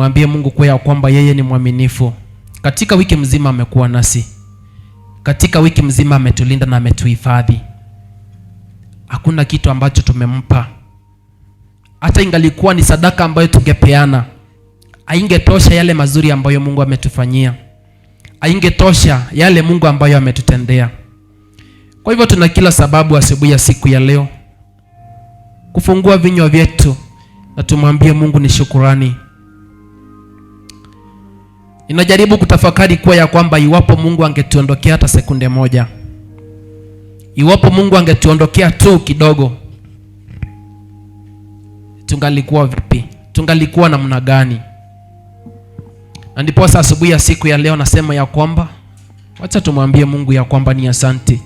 tumwambie Mungu kwa ya kwamba yeye ni mwaminifu. Katika wiki mzima amekuwa nasi. Katika wiki mzima ametulinda na ametuhifadhi. Hakuna kitu ambacho tumempa. Hata ingalikuwa ni sadaka ambayo tungepeana, haingetosha yale mazuri ambayo Mungu ametufanyia. Haingetosha yale Mungu ambayo ametutendea. Kwa hivyo tuna kila sababu asubuhi ya siku ya leo kufungua vinywa vyetu na tumwambie Mungu ni shukrani. Ninajaribu kutafakari kwa ya kwamba iwapo Mungu angetuondokea hata sekunde moja, iwapo Mungu angetuondokea tu kidogo, tungalikuwa vipi? Tungalikuwa namna gani? Na ndipo sasa asubuhi ya siku ya leo nasema ya kwamba wacha tumwambie Mungu ya kwamba ni asante.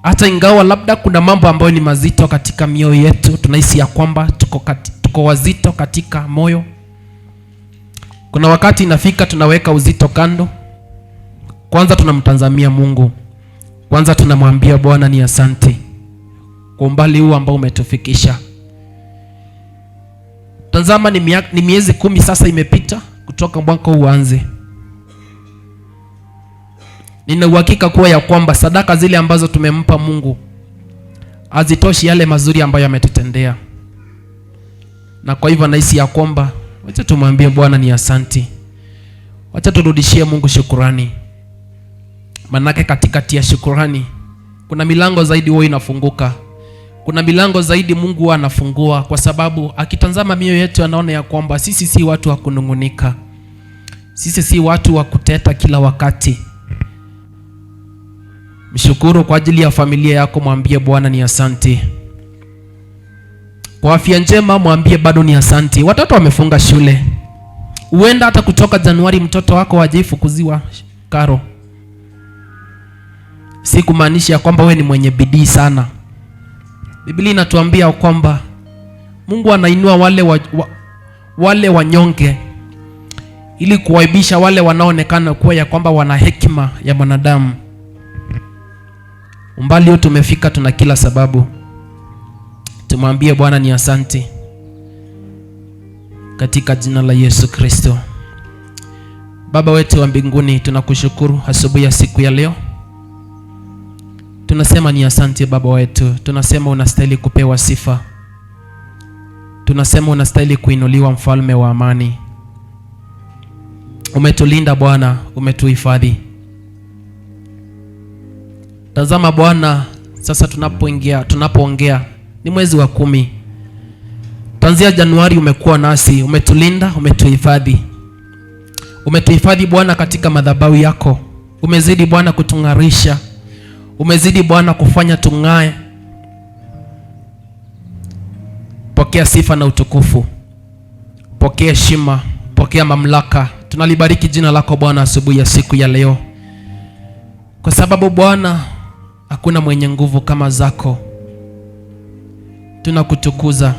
Hata ingawa labda kuna mambo ambayo ni mazito katika mioyo yetu, tunahisi ya kwamba tuko wazito katika moyo. Kuna wakati inafika tunaweka uzito kando. Kwanza tunamtazamia Mungu. Kwanza tunamwambia Bwana ni asante kwa umbali huu ambao umetufikisha. Tazama ni miezi 10 sasa imepita kutoka mwaka huu uanze. Nina uhakika kuwa ya kwamba sadaka zile ambazo tumempa Mungu hazitoshi yale mazuri ambayo ametutendea. Na kwa hivyo nahisi ya kwamba wacha tumwambie Bwana ni asante. Wacha turudishie Mungu shukrani. Manake katikati ya shukrani kuna milango zaidi huwa inafunguka. Kuna milango zaidi Mungu huwa anafungua, kwa sababu akitazama mioyo yetu anaona ya kwamba sisi si watu wa kunungunika. Sisi si watu wa kuteta kila wakati. Mshukuru kwa ajili ya familia yako, mwambie Bwana ni asante. Kwa afya njema mwambie bado ni asante. Watoto wamefunga shule. Huenda hata kutoka Januari mtoto wako hajaifukuziwa karo. Si kumaanisha ya kwamba wewe ni mwenye bidii sana. Biblia inatuambia kwamba Mungu anainua wale wanyonge ili kuwaibisha wale wanaoonekana kuwa ya kwamba wana hekima ya mwanadamu. Umbali huu tumefika, tuna kila sababu tumwambie Bwana ni asante katika jina la Yesu Kristo. Baba wetu wa mbinguni, tunakushukuru asubuhi ya siku ya leo. Tunasema ni asante Baba wetu. Tunasema unastahili kupewa sifa. Tunasema unastahili kuinuliwa, mfalme wa amani. Umetulinda Bwana, umetuhifadhi. Tazama Bwana, sasa tunapoongea ni mwezi wa 10. Tanzia Januari umekuwa nasi, umetulinda, umetuhifadhi. Umetuhifadhi Bwana katika madhabahu yako. Umezidi Bwana kutung'arisha. Umezidi Bwana kufanya tung'ae. Pokea sifa na utukufu. Pokea heshima, pokea mamlaka. Tunalibariki jina lako Bwana asubuhi ya siku ya leo. Kwa sababu Bwana hakuna mwenye nguvu kama zako. Tunakutukuza.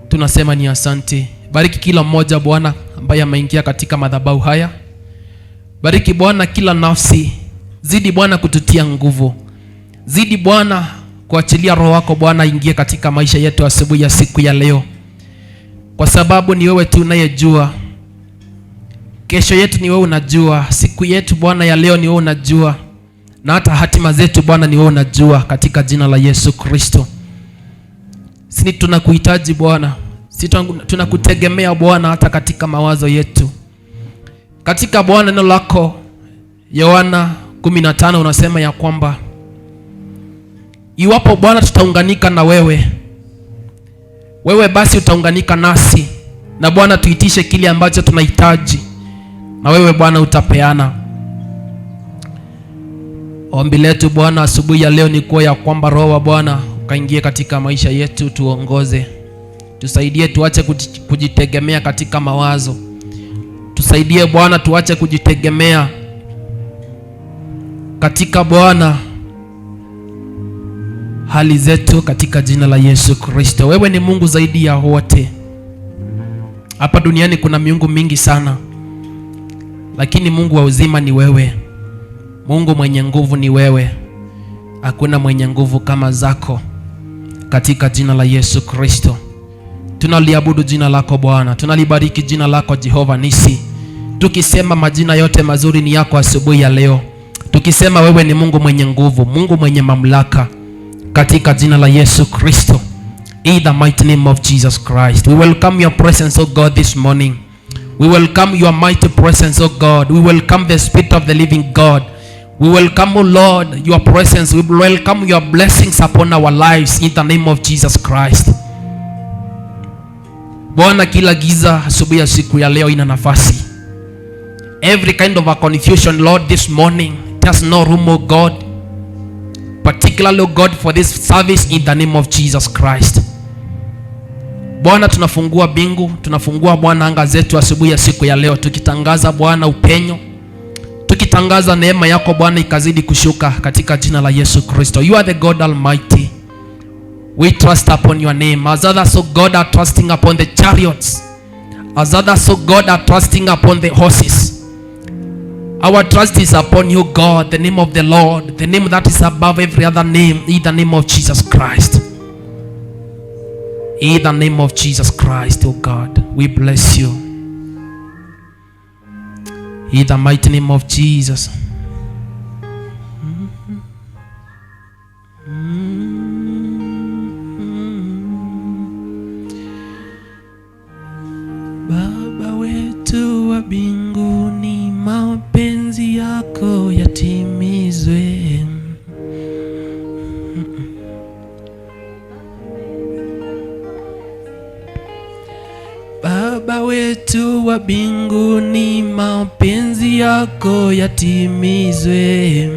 Tunasema ni asante. Bariki kila mmoja Bwana ambaye ameingia katika madhabahu haya. Bariki Bwana kila nafsi. Zidi Bwana kututia nguvu. Zidi Bwana kuachilia roho wako Bwana ingie katika maisha yetu asubuhi ya siku ya leo. Kwa sababu ni wewe tu unayejua. Kesho yetu ni wewe unajua. Siku yetu Bwana ya leo ni wewe unajua. Na hata hatima zetu Bwana ni wewe unajua, katika jina la Yesu Kristo. Sisi tunakuhitaji Bwana. Sisi tunakutegemea Bwana hata katika mawazo yetu. Katika Bwana neno lako Yohana 15 unasema ya kwamba iwapo Bwana tutaunganika na wewe basi utaunganika nasi. Na Bwana tuitishe kile ambacho tunahitaji, na wewe Bwana utapeana. Ombi letu Bwana asubuhi ya leo ni kwa ya kwamba roho wa Bwana ukaingie katika maisha yetu, tuongoze. Tusaidie tuache kujitegemea katika mawazo. Tusaidie Bwana tuache kujitegemea katika Bwana hali zetu, katika jina la Yesu Kristo. Wewe ni Mungu zaidi ya wote. Hapa duniani kuna miungu mingi sana, lakini Mungu wa uzima ni wewe. Mungu mwenye nguvu ni wewe. Hakuna mwenye nguvu kama zako, katika jina la Yesu Kristo. Tunaliabudu jina lako Bwana, tunalibariki jina lako Jehova Nisi, tukisema majina yote mazuri ni yako asubuhi ya leo, tukisema wewe ni Mungu mwenye nguvu, Mungu mwenye mamlaka, katika jina la Yesu Kristo, in the mighty name of Jesus Christ. We welcome your presence, O God, this morning. We welcome your mighty presence, O God. We welcome the Spirit of the living God. We welcome, O Lord, your presence. We welcome your blessings upon our lives in the name of Jesus Christ. Bwana, kila giza asubuhi ya siku ya leo ina nafasi. Every kind of a confusion, Lord, this morning, there's no room, O God, particularly, O God, for this service in the name of Jesus Christ. Bwana, tunafungua bingu, tunafungua Bwana anga zetu asubuhi ya siku ya leo, tukitangaza Bwana upenyo, tukitangaza neema yako Bwana ikazidi kushuka katika jina la Yesu Kristo. You are the God Almighty. We trust upon your name. As others, O God, are trusting upon the chariots, as others, O God, are trusting upon the horses, our trust is upon you, God, the name of the Lord, the name that is above every other name, in the name of Jesus Christ. In the name of Jesus Christ, oh God, we bless you. In the mighty name of Jesus. Baba wetu wa mbinguni, mapenzi yako yatimizwe. Baba wetu wa mbinguni, mapenzi yako yatimizwe.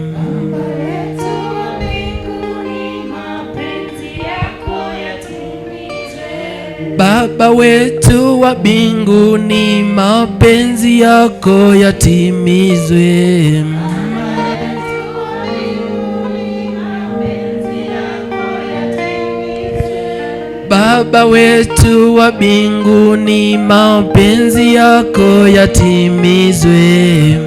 Baba wetu wa mbinguni, mapenzi yako yatimizwe. Baba wetu wa mbinguni, mapenzi yako yatimizwe.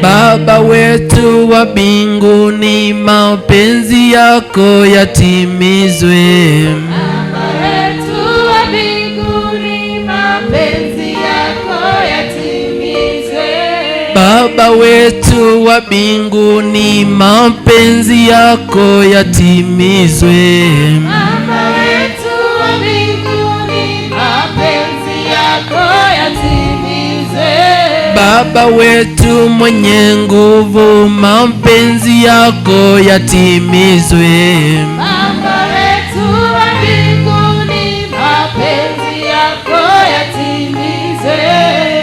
Baba wetu wa mbinguni, mapenzi yako yatimizwe. Baba wetu wa mbinguni, mapenzi yako yatimizwe. Baba wetu wa mbinguni, mapenzi yako yatimizwe. Baba wetu mwenye nguvu, mapenzi yako yatimizwe. Baba wetu wa mbinguni, mapenzi yako yatimizwe.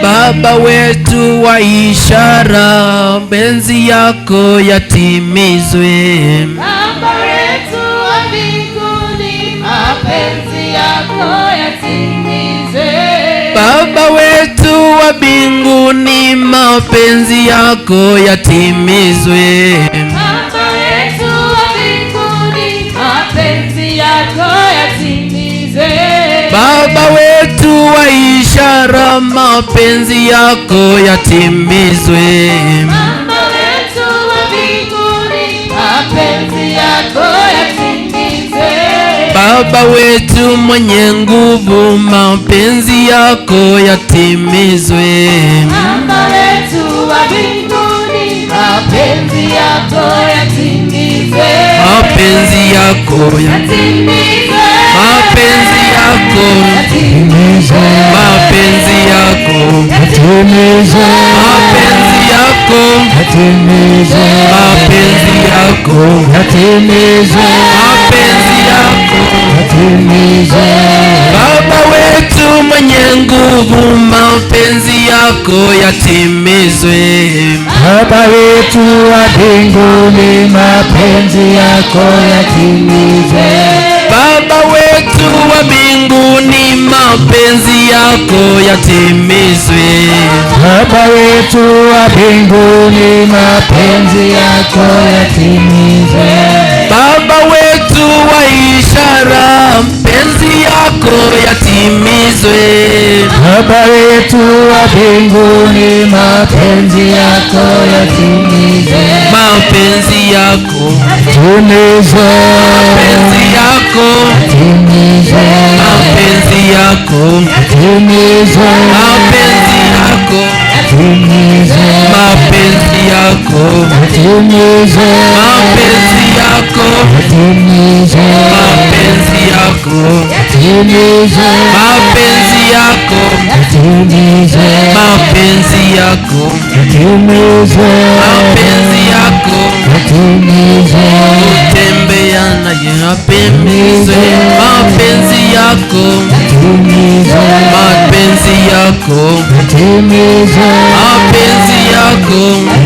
Baba wetu wa ishara, mapenzi yako yatimizwe. Baba wetu wa mbinguni, mapenzi yako yatimizwe. Baba wetu wa mbinguni, mapenzi yako yatimizwe. Baba wetu wa mbinguni, mapenzi yako yatimizwe. Baba wetu wa ishara, mapenzi yako yatimizwe. Baba wetu wa mbinguni, mapenzi yako yatimizwe. Baba wetu mwenye nguvu, mapenzi yako yatimizwe. Baba wetu wa mbinguni, mapenzi yako yatimizwe. Mapenzi yako Yatimizwe. mapenzi yako Yatimizwe. mapenzi yako Yatimizwe. mapenzi yako Yatimizwe. mapenzi yako Yatimizwe. mapenzi yako. Yatimizwe. Baba wetu mwenye nguvu, mapenzi yako yatimizwe. Baba wetu wa mbinguni, mapenzi yako yatimizwe. Baba wetu wa mbinguni, mapenzi yako yatimizwe. Baba wetu wa mbinguni, mapenzi yako yatimizwe. Baba wetu wa ishara, mapenzi yako yatimizwe. Baba wetu wa mbinguni, mapenzi yako yatimizwe. Mapenzi yako Timizwe. mapenzi yako Timizwe. mapenzi yako Timizwe. mapenzi yako Timizwe. mapenzi yako Timizwe. mapenzi yako Timizwe. mapenzi yako Timizwe. mapenzi yako Timizwe. mapenzi yako Timizwe. mapenzi yako Timizwe. tembea naye apendezwe mapenzi yako Timizwe. mapenzi yako Timizwe. mapenzi yako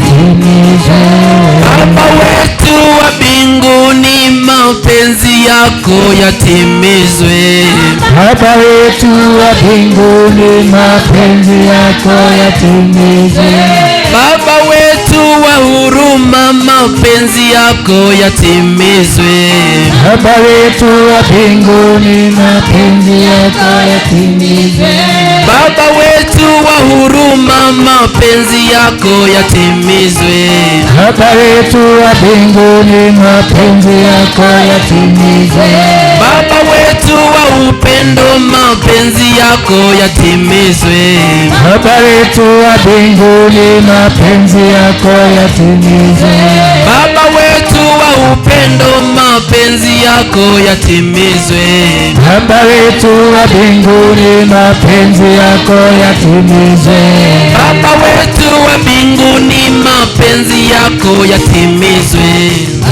Timizwe. Baba wetu wa mbinguni, mapenzi yako yatimizwe. Baba wetu wa mbinguni, mapenzi yako yatimizwe. Baba wetu wa huruma, mapenzi yako yatimizwe. Baba wetu wa mbinguni, mapenzi yako yatimizwe. Baba wetu wa huruma, mapenzi yako yatimizwe. Baba wetu wa mbinguni, mapenzi yako yatimizwe. Baba wetu wa upendo, mapenzi yako yatimizwe. Baba wetu wa mbinguni, mapenzi yako yatimizwe. Baba wetu wa upendo, mapenzi yako yatimizwe. Baba wetu wa mbinguni, mapenzi yako yatimizwe. Baba wetu wa mbinguni, mapenzi yako yatimizwe.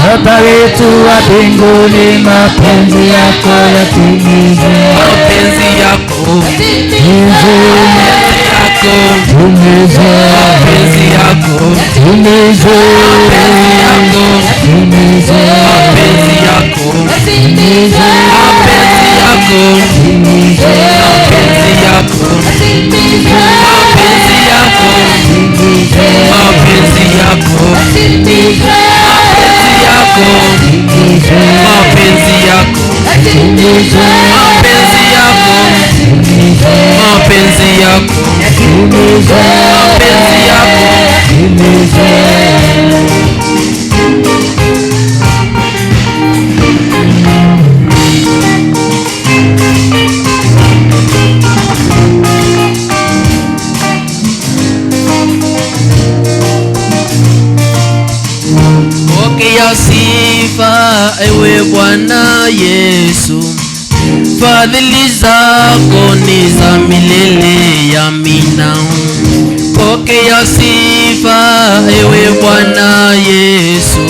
Baba wetu wa mbinguni, mapenzi yako yatimizwe. Mapenzi yako Timizwe. timizwe. Mapenzi yako Timizwe. timizwe. Mapenzi yako Timizwe. mapenzi yako Timizwe. mapenzi yako Timizwe. mapenzi yako Timizwe. mapenzi yako Timizwe. mapenzi yako Timizwe. mapenzi yako Timizwe. mapenzi yako Timizwe. mapenzi yako Timizwe. pokea sifa ewe Bwana Yesu, fadhili zako ni za milele, amina. Pokea sifa ewe Bwana Yesu,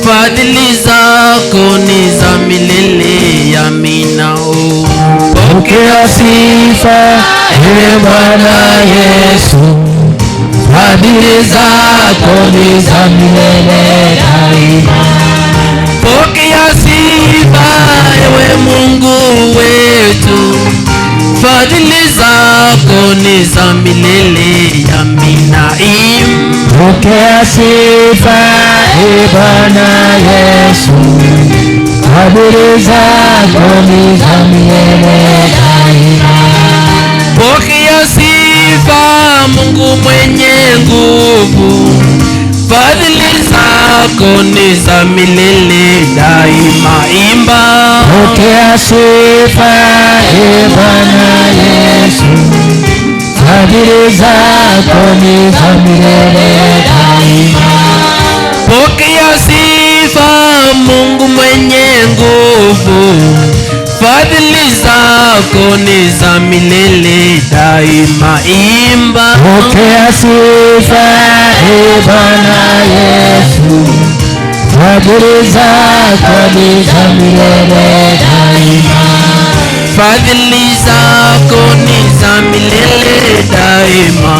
fadhili zako ni za milele, amina. Pokea sifa ewe Bwana Yesu, fadhili zako ni za milele daima. Pokea sifa ewe Mungu wetu, fadhili zako ni za milele, amina. Pokea sifa ewe Bwana Yesu, fadhili zako ni za milele daima. Pokea sifa Mungu mwenye nguvu, fadhili zako ni za milele daima. Imba. Pokea sifa ewe Bwana Yesu, fadhili zako ni za milele daima. Pokea sifa Mungu mwenye nguvu, fadhili zako ni za milele daima. Imba. Pokea sifa ewe Bwana Yesu, fadhili zako ni za milele daima. Fadhili zako ni za milele daima.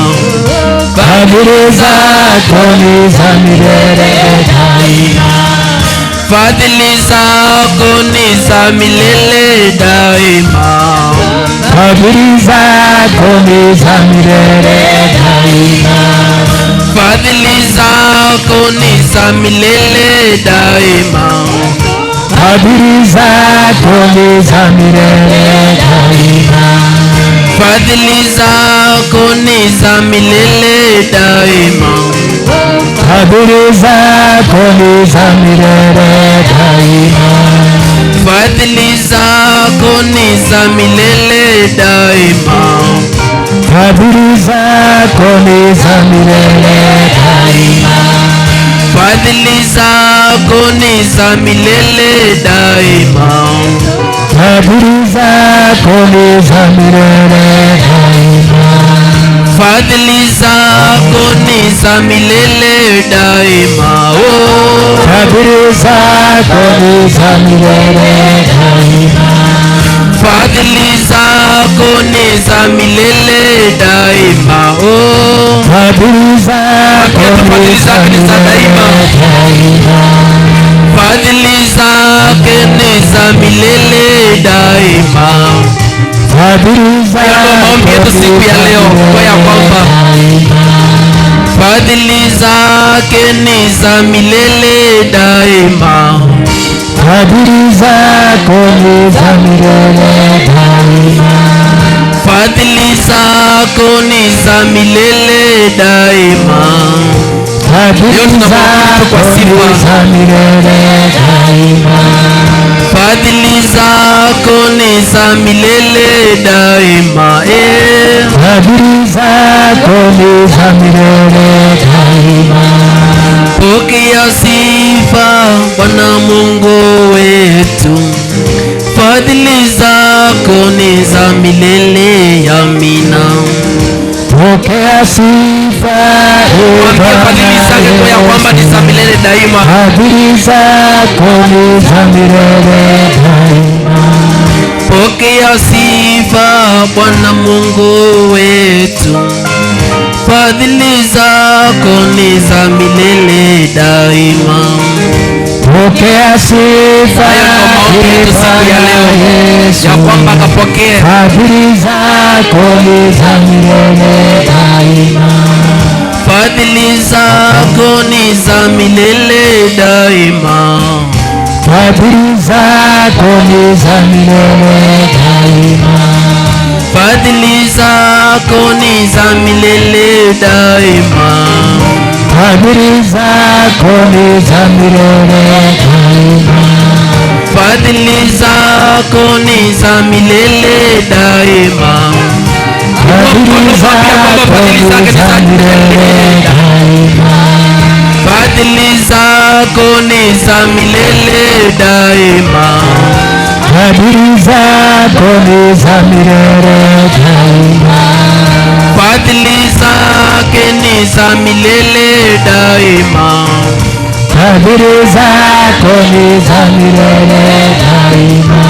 Fadhili zako ni za milele daima. Fadhili zako ni za milele daima. Fadhili zako ni za milele daima. Fadhili zako ni za milele daima. Fadhili zako ni za milele daima. Fadhili zako ni za milele daima. Fadhili zako ni za milele daima. Fadhili zako ni za milele daima. Fadhili zako ni za milele daima. Fadhili zako ni za milele daima. Fadhili zako ni za milele daima. Fadhili zako ni za milele daima. Fadhili zako ni za milele daima. Fadhili zako ni za milele daima. Fadhili zako ni za milele daima. Fadhili zake ni za milele daima. Fadhili Maombi yetu siku ya leo kwa ya kwamba fadhili zake ni za milele daima. Fadhili zako ni za milele daima. Fadhili zako ni za milele daima. Fadhili zako ni za milele daima. Fadhili zako ni za milele daima. Fadhili zako ni za milele daima. Pokea sifa Bwana Mungu wetu. Fadhili zako ni za milele. Amina. Pokea sifa fadhili zake kwa ya kwamba ni za milele daima. Fadhili zako ni za milele daima. Pokea sifa Bwana Mungu wetu. Fadhili zako ni za milele daima. Pokea sifa ya kwamba kapokea. Fadhili zako ni za milele daima. Fadhili zako ni za milele daima. Fadhili zako ni za milele daima. Fadhili zako ni za milele daima. Fadhili zako ni za milele daima. Fadhili zako ni za milele daima. Fadhili zako ni za milele daima. Fadhili zako ni za milele daima. Fadhili zako ni za milele daima. Fadhili zake ni za milele daima. Fadhili zako ni za milele daima.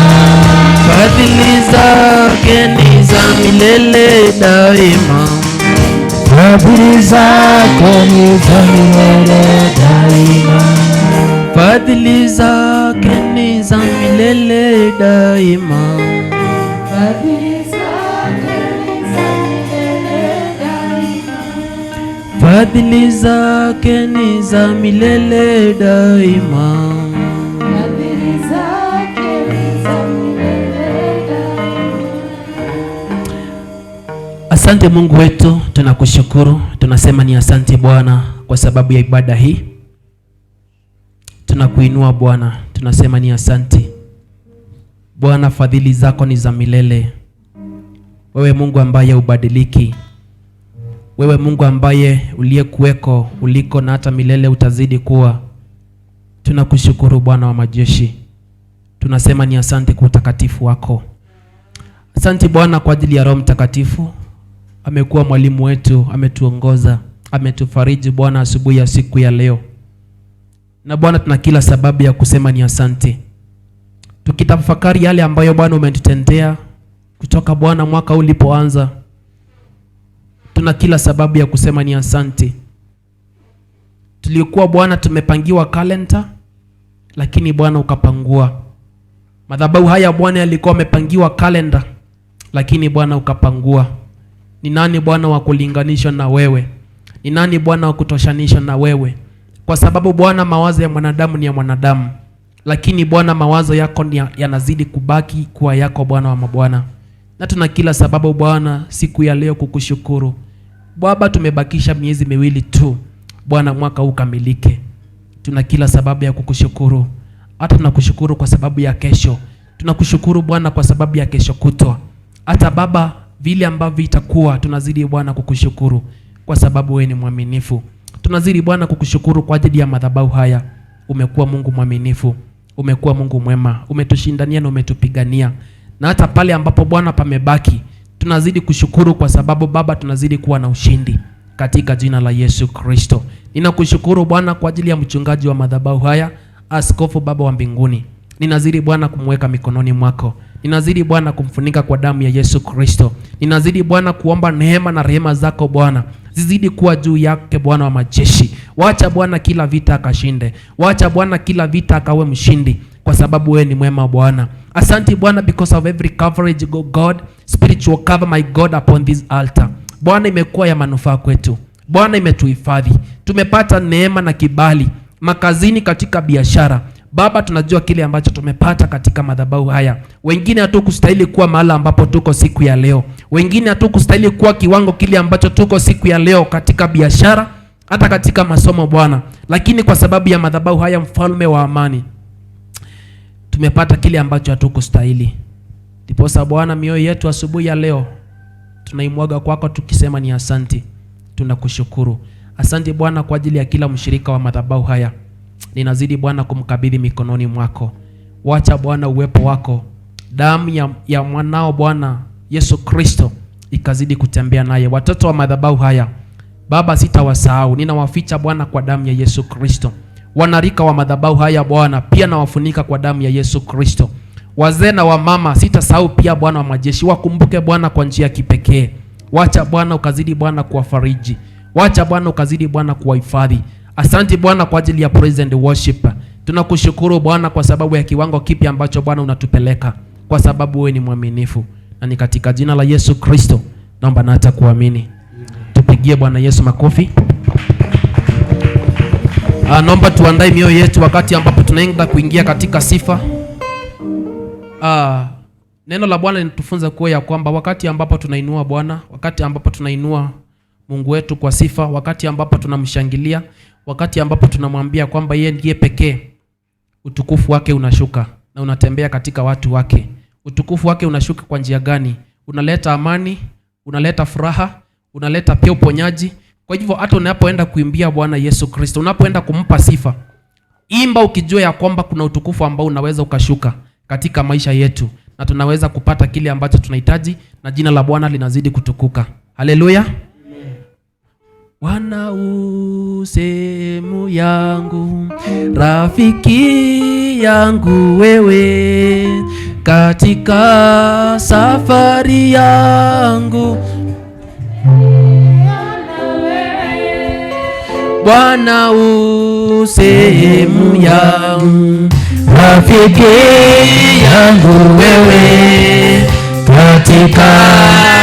Fadhili zake ni za milele daima. Fadhili zako ni za milele daima. Fadhili zake ni za milele daima. Fadhili zake ni za milele daima. Asante Mungu wetu, tunakushukuru. Tunasema ni asante Bwana kwa sababu ya ibada hii. Tunakuinua Bwana, tunasema ni asante Bwana. Fadhili zako ni za milele. Wewe Mungu ambaye ubadiliki, wewe Mungu ambaye uliyekuweko, uliko na hata milele utazidi kuwa. Tunakushukuru Bwana wa majeshi. Tunasema ni asante kwa utakatifu wako. Asante Bwana kwa ajili ya Roho Mtakatifu. Amekuwa mwalimu wetu, ametuongoza, ametufariji Bwana asubuhi ya siku ya leo. Na Bwana tuna kila sababu ya kusema ni asante. Tukitafakari yale ambayo Bwana umetutendea kutoka Bwana mwaka ulipoanza, tuna kila sababu ya kusema ni asante. Tulikuwa Bwana tumepangiwa kalenda, lakini Bwana ukapangua. Madhabahu haya Bwana yalikuwa yamepangiwa kalenda, lakini Bwana ukapangua. Ni nani Bwana wa kulinganisha na wewe? Ni nani Bwana wa kutoshanisha na wewe? Kwa sababu Bwana mawazo ya mwanadamu ni ya mwanadamu, lakini Bwana mawazo yako yanazidi kubaki kuwa yako Bwana wa mabwana. na tuna kila sababu Bwana siku ya leo kukushukuru. Baba, tumebakisha miezi miwili tu Bwana mwaka huu kamilike. Tuna kila sababu ya kukushukuru. Hata tunakushukuru kwa sababu ya kesho. Tunakushukuru Bwana kwa sababu ya kesho kutwa. Hata Baba, vile ambavyo itakuwa, tunazidi Bwana kukushukuru kwa sababu wewe ni mwaminifu. Tunazidi Bwana kukushukuru kwa ajili ya madhabahu haya. Umekuwa Mungu mwaminifu, umekuwa Mungu mwema, umetushindania na umetupigania. Na hata pale ambapo Bwana pamebaki, tunazidi kushukuru kwa sababu Baba, tunazidi kuwa na ushindi katika jina la Yesu Kristo. Ninakushukuru Bwana kwa ajili ya mchungaji wa madhabahu haya, askofu Baba wa mbinguni. Ninazidi Bwana kumweka mikononi mwako. Ninazidi Bwana kumfunika kwa damu ya Yesu Kristo. Ninazidi Bwana kuomba neema na rehema zako Bwana zizidi kuwa juu yake Bwana wa majeshi. Wacha Bwana kila vita akashinde. Wacha Bwana kila vita akawe mshindi kwa sababu wewe ni mwema Bwana. Asante Bwana because of every coverage God, spiritual cover my God upon this altar. Bwana, imekuwa ya manufaa kwetu. Bwana, imetuhifadhi. Tumepata neema na kibali makazini, katika biashara. Baba, tunajua kile ambacho tumepata katika madhabahu haya. Wengine hatukustahili kuwa mahali ambapo tuko siku ya leo. Wengine hatukustahili kuwa kiwango kile ambacho tuko siku ya leo katika biashara, hata katika masomo Bwana. Lakini kwa sababu ya madhabahu haya, mfalme wa amani, tumepata kile ambacho hatukustahili. Ndiposa Bwana, mioyo yetu asubuhi ya leo tunaimwaga kwako tukisema ni asante. Tunakushukuru. Asante Bwana kwa ajili ya kila mshirika wa madhabahu haya. Ninazidi Bwana kumkabidhi mikononi mwako. Wacha Bwana uwepo wako, damu ya mwanao Bwana Yesu Kristo ikazidi kutembea naye. Watoto wa madhabahu haya Baba, sitawasahau. Ninawaficha Bwana kwa damu ya Yesu Kristo. Wanarika wa madhabahu haya Bwana pia nawafunika kwa damu ya Yesu Kristo. Wazee na wamama sitasahau pia Bwana wa majeshi. Wakumbuke Bwana kwa njia ya kipekee. Wacha Bwana ukazidi Bwana kuwafariji. Wacha Bwana ukazidi Bwana kuwahifadhi. Asante Bwana kwa ajili ya praise and worship. Tunakushukuru Bwana kwa sababu ya kiwango kipi ambacho Bwana unatupeleka, kwa sababu wewe ni mwaminifu. Na ni katika jina la Yesu Kristo naomba na hata kuamini. Tupigie Bwana Yesu makofi. Naomba tuandae mioyo yetu wakati ambapo tunaenda kuingia katika sifa. Neno la Bwana linatufunza kuwa ya kwamba wakati ambapo tunainua Bwana, wakati ambapo tunainua Mungu wetu kwa sifa, wakati ambapo tunamshangilia, wakati ambapo tunamwambia kwamba yeye ndiye pekee, utukufu wake unashuka na unatembea katika watu wake. Utukufu wake unashuka kwa njia gani? Unaleta amani, unaleta furaha, unaleta pia uponyaji. Kwa hivyo hata unapoenda kuimbia Bwana Yesu Kristo, unapoenda kumpa sifa, imba ukijua ya kwamba kuna utukufu ambao unaweza ukashuka katika maisha yetu, na tunaweza kupata kile ambacho tunahitaji, na jina la Bwana linazidi kutukuka. Haleluya. Bwana usehemu yangu, rafiki yangu wewe, katika safari yangu. Bwana usehemu yangu, rafiki yangu wewe, katika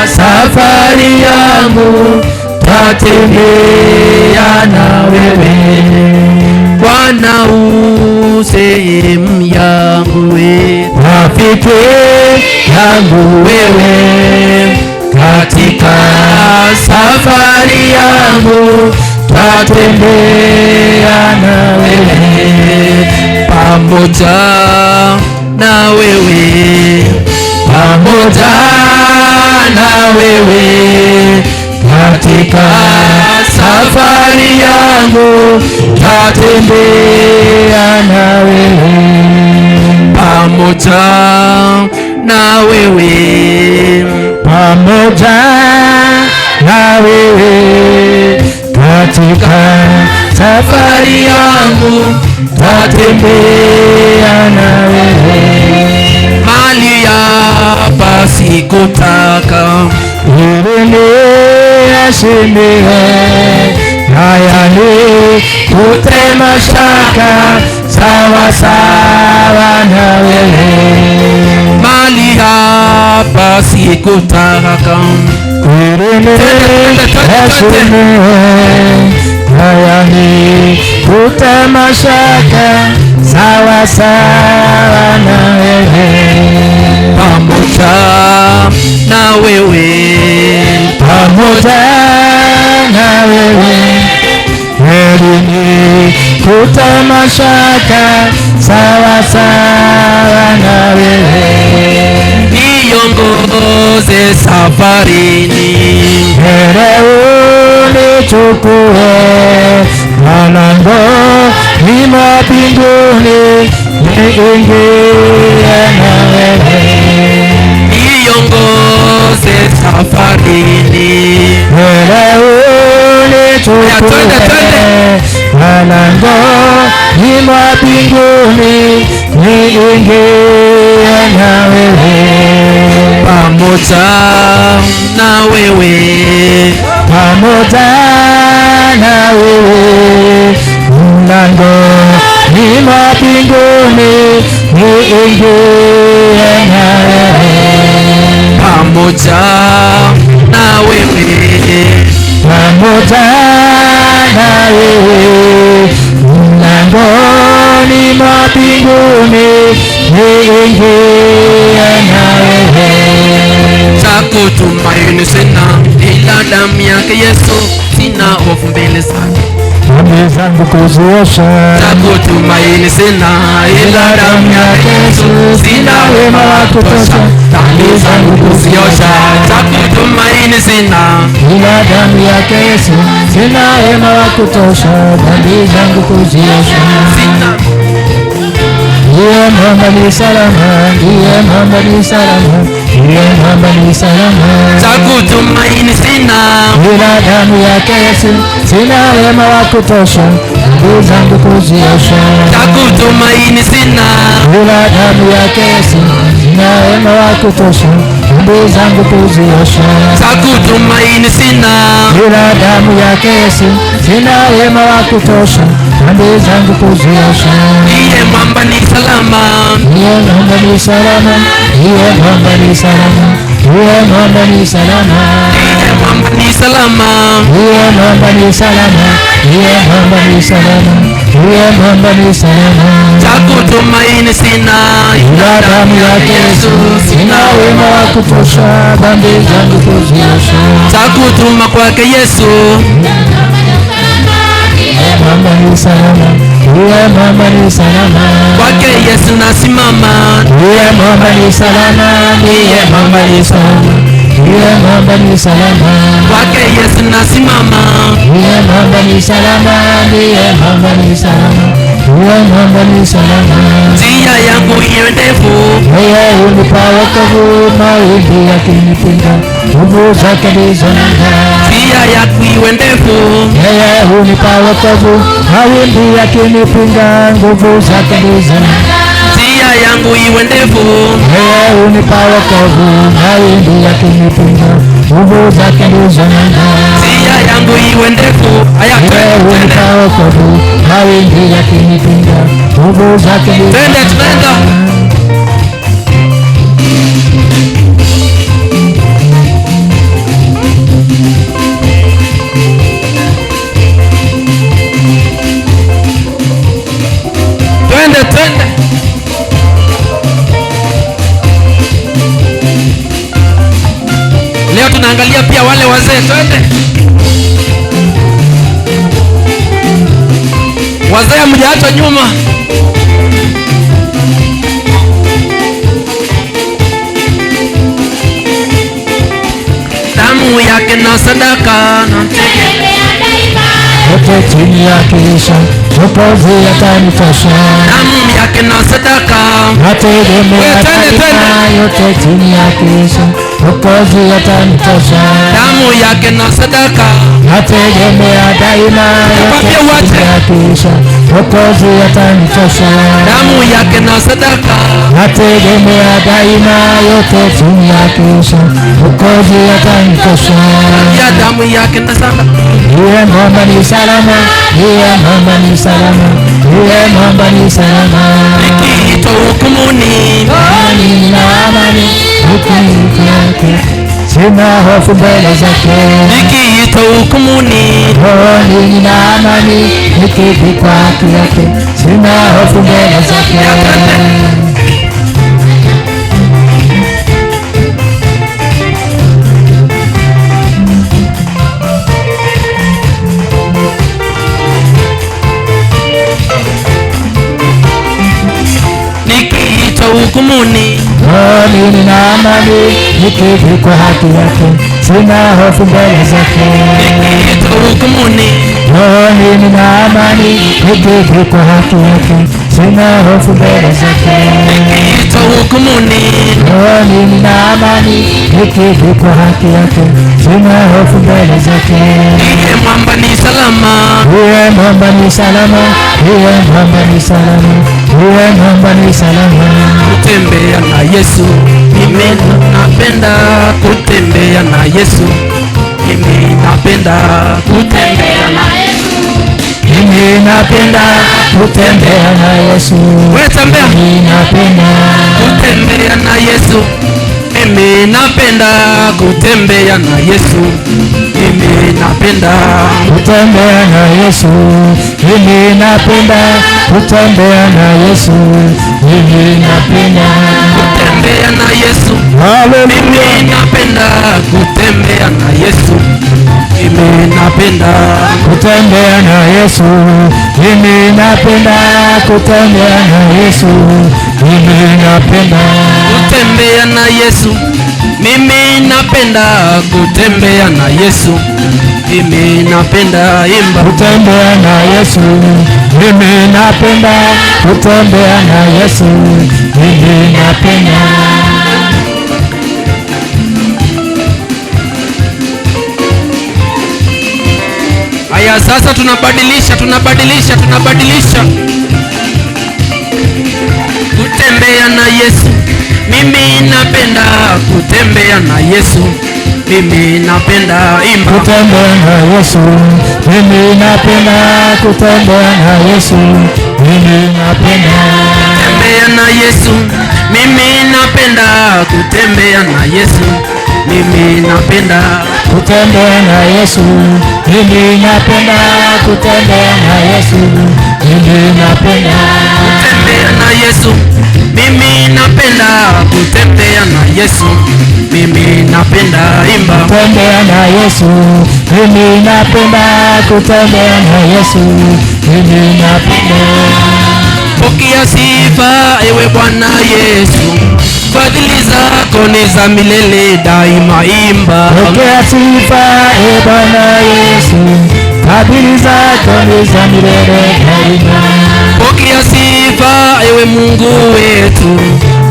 safari yangu tatembea na wewe. Bwana usehemu yangu wewe, rafiki yangu wewe, katika safari yangu tatembea na wewe. Pamoja na wewe, pamoja na wewe, katika safari yangu tatembea na wewe. Pamoja na wewe, pamoja na wewe, katika safari yangu tatembea na wewe. Mali hapa sikutaka Niyashindie, haya ni kutema shaka, sawa sawa na wewe. Mali hapa sikutaka Niyashindie, haya ni kutema shaka, sawa sawa na wewe. Pamoja na pamoja na wewe, heri nikute mashaka sawa sawa na wewe, niongoze safarini, heri unichukue malangoni mwa mbinguni, niingie na wewe, niongoze safarini, heri unichukue malangoni mwa mbinguni, niingie na wewe, pamoja na wewe, pamoja na wewe, mlangoni mwa mbinguni, niingie na wewe, pamoja na wewe, pamoja na wewe, mlangoni mwa mbinguni, niingie na wewe, chakutumaini sina ila damu yake Yesu, sina hofu mbele zake, dhambi zangu kuziosha, chakutumaini sina ila damu yake Yesu, sina wema wa kutosha, dhambi zangu kuziosha, chakutumaini sina ila damu yake Yesu, sina wema wa kutosha, dhambi zangu kuziosha, sina ndiye mwamba ni salama, ndiye mwamba ni salama, ndiye mwamba ni salama, chakutumaini sina ila damu yake Yesu, sina wema wa kutosha, dhambi zangu kuziosha, chakutumaini sina ila damu yake Yesu, sina wema wa kutosha, dhambi zangu kuziosha, chakutumaini sina ila damu yake Yesu, sina wema wa kutosha, dhambi zangu kuziosha, ndiye mwamba ni salama, ndiye mwamba ni salama, ndiye mwamba ni salama, ndiye mwamba ni salama, ndiye mwamba ni salama, ndiye mwamba ni salama, ndiye mwamba ni salama, ndiye mwamba ni salama, chakutumaini sina ila damu yake Yesu, sina wema wa kutosha, dhambi zangu kuziosha, chakutuma kwake Yesu, mwamba ni salama, ndiye mwamba ni salama, kwake Yesu nasimama, ndiye mwamba ni salama, ndiye mwamba ni salama, ndiye mwamba ni salama, kwake Yesu nasimama, ndiye mwamba ni salama, ndiye mwamba ni salama, ndiye mwamba ni salama, njia yangu iwe ndefu, yeye hunipa wokovu, mawimbi yakinipinga, nguvu zake ndizo nanga, njia yangu iwe ndefu, yeye hunipa wokovu, mawimbi yakinipinga, nguvu zake ndizo nanga, njia yangu iwe ndefu, yeye hunipa wokovu, mawimbi yakinipinga, nguvu zake ndizo nanga, njia yangu iwe ndefu, aya yeye hunipa wokovu, mawimbi yakinipinga, nguvu zake ndizo twende tunaenda twende. Leo tunaangalia pia wale wazee, twende wazee, mjaachwa nyuma. Damu yake na sadaka na yote chini ya kisha, Mwokozi atanitosha, damu yake na sadaka, nategemea daima, yote chini ya kisha, Mwokozi atanitosha, damu yake na sadaka, nategemea daima, yote chini ya kisha, Mwokozi atanitosha, damu yake na sadaka, nategemea daima, yote chini ya kisha, Mwokozi atanitosha, ya damu yake na sadaka, ndiye mwamba ni salama, ndiye mwamba ni salama, ndiye mwamba ni salama, nikiitwa hukumuni, nina amani nikiitwa kwake, sina hofu mbele zake, nikiitwa hukumuni, nina amani nikiitwa kwake, sina hofu mbele zake. hukumuni. Mimi nina amani nikivikwa haki yake, sina hofu mbele zake. Nikiitwa hukumuni. Mimi nina amani nikivikwa haki yake, sina hofu mbele zake. Nikiitwa hukumuni. Mimi nina amani nikivikwa haki yake, sina hofu mbele zake. Iye mwamba ni salama. Iye mwamba ni salama. Iye mwamba ni salama. Iye mwamba ni salama. Kutembea na Yesu, mimi napenda kutembea na Yesu. Mimi napenda kutembea na Yesu. Mimi napenda kutembea na Yesu. Wewe tembea. Mimi napenda kutembea na Yesu. Mimi napenda kutembea na Yesu. Mimi napenda kutembea na Yesu. Mimi napenda kutembea na Yesu. Mimi napenda kutembea na Yesu. Haleluya. Mimi napenda kutembea na Yesu. Mimi napenda kutembea na Yesu. Mimi napenda kutembea na Yesu. Mimi napenda kutembea na Yesu. Mimi napenda kutembea na Yesu. Mimi napenda imba kutembea na Yesu. Mimi napenda kutembea na Yesu. Mimi napenda Haya, sasa tunabadilisha kutembea na Yesu. Mimi napenda kutembea na Yesu. Mimi napenda imba kutembea na Yesu. Mimi napenda kutembea na Yesu. Mimi napenda kutembea na Yesu. Mimi napenda kutembea na Yesu. Mimi napenda kutembea na Yesu. Mimi napenda kutembea na Yesu. Mimi napenda kutembea na Yesu. Mimi napenda kutembea na Yesu. Mimi napenda imba kutembea na Yesu. Mimi napenda kutembea na Yesu. Mimi napenda pokea sifa ewe Bwana Yesu. Fadhili zako ni za milele daima, imba pokea sifa ewe Bwana Yesu. Fadhili zako ni za milele daima. pokea sifa ewe Mungu wetu.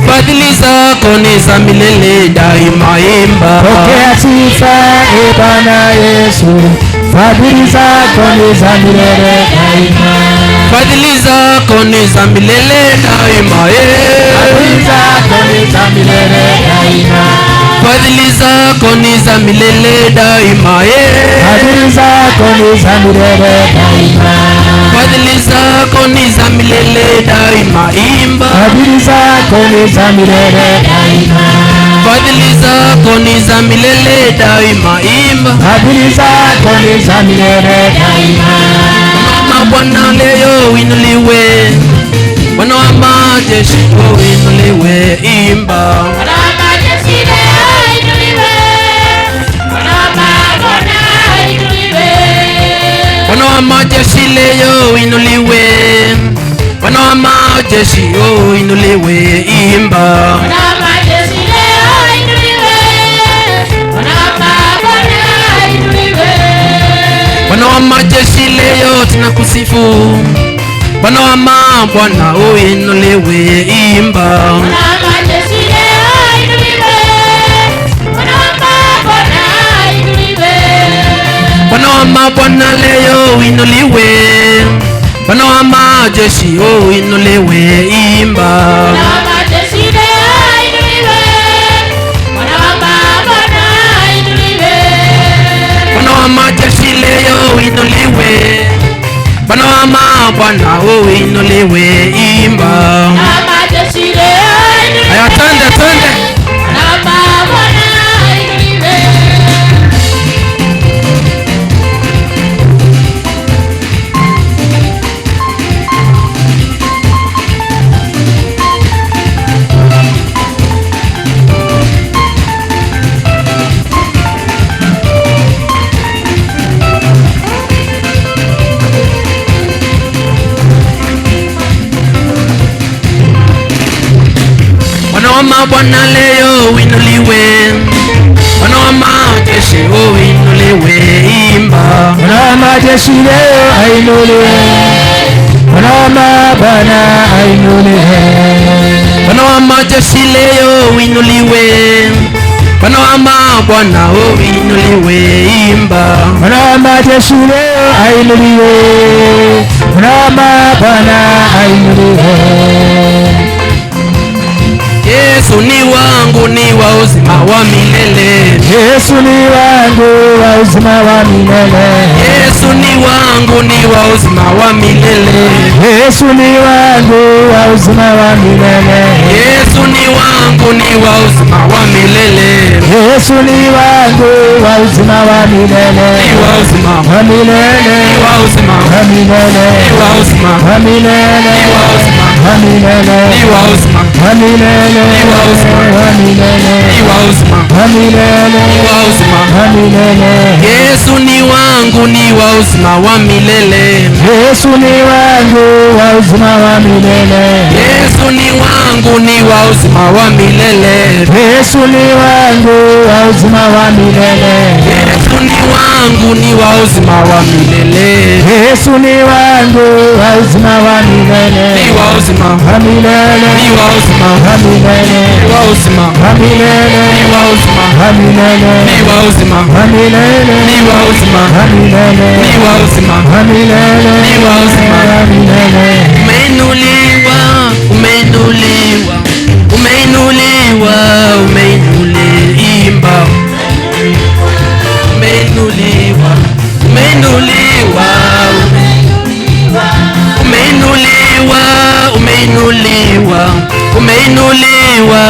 Fadhili zako ni za milele daima, imba pokea sifa ewe Bwana Yesu. Fadhili zako ni za milele daima. Fadhili zako ni za milele daima, Fadhili zako ni za milele daima. Fadhili zako ni za milele daima, Fadhili zako ni za milele daima. Fadhili zako ni za milele daima, imba Fadhili zako ni za milele daima. Fadhili zako ni za milele daima, imba Fadhili zako ni za milele daima. Mama Bwana leo inuliwe, Bwana wa majeshi inuliwe, imba Bwana wa majeshi leo inuliwe. Bwana wa mabwana inuliwe. Bwana wa majeshi leo inuliwe, Bwana wa majeshi inuliwe, imba Bwana wa majeshi leo inuliwe. Bwana wa mabwana inuliwe. Bwana wa majeshi leo tunakusifu, Bwana wa mabwana uinuliwe, imba Bwana wa majeshi leo inuliwe. Bwana wa mabwana inuliwe. Bwana wa mabwana leo inuliwe, Bwana wa majeshi inuliwe, imba Bwana wa majeshi leo inuliwe. Bwana wa mabwana inuliwe. Bwana wa majeshi leo inuliwe, Bwana wa mabwana uinuliwe, imba Bwana wa majeshi leo inuliwe. Haya, twende Bwana wa mabwana inuliwe. wa mabwana leo uinuliwe, Bwana wa majeshi uinuliwe, imba. Bwana wa majeshi leo ainuliwe, Bwana wa mabwana ainuliwe. Bwana wa majeshi leo uinuliwe, Bwana wa mabwana uinuliwe, imba. Bwana wa majeshi leo ainuliwe, Bwana wa mabwana ainuliwe. Yesu ni wangu, ni wa uzima wa milele. Yesu ni wangu, wa uzima wa milele. Yesu ni wangu, ni wa uzima wa milele. Yesu ni wangu, wa uzima wa milele. Yesu ni wangu, ni wa uzima wa milele. Yesu ni wangu, wa uzima wa milele. Ni wa uzima wa milele. Ni wa uzima wa milele. Ni wa uzima wa milele. Ni wa uzima wa milele. Ni wa uzima wa milele. Ni wa uzima wa milele. Ni wa uzima wa milele. Ni wa uzima wa milele. Yesu ni wangu, ni wa uzima wa milele. Yesu ni wangu, wa uzima wa milele. Yesu ni wangu, ni wa uzima wa milele. Yesu ni wangu, wa uzima wa milele. Yesu ni wangu, ni wa uzima wa milele. Yesu ni wangu, wa uzima wa milele. Ni wa uzima wa milele. Ni wa uzima wa milele. Ni wa uzima wa milele. Ni wa uzima wa milele. Ni wa uzima wa milele. Ni wa uzima wa milele. Ni wa uzima wa milele. Ni wa uzima wa milele. Umeinuliwa, umeinuliwa, umeinuliwa, umeinuliwa, umeinuliwa, umeinuliwa, umeinuliwa, umeinuliwa, umeinuliwa,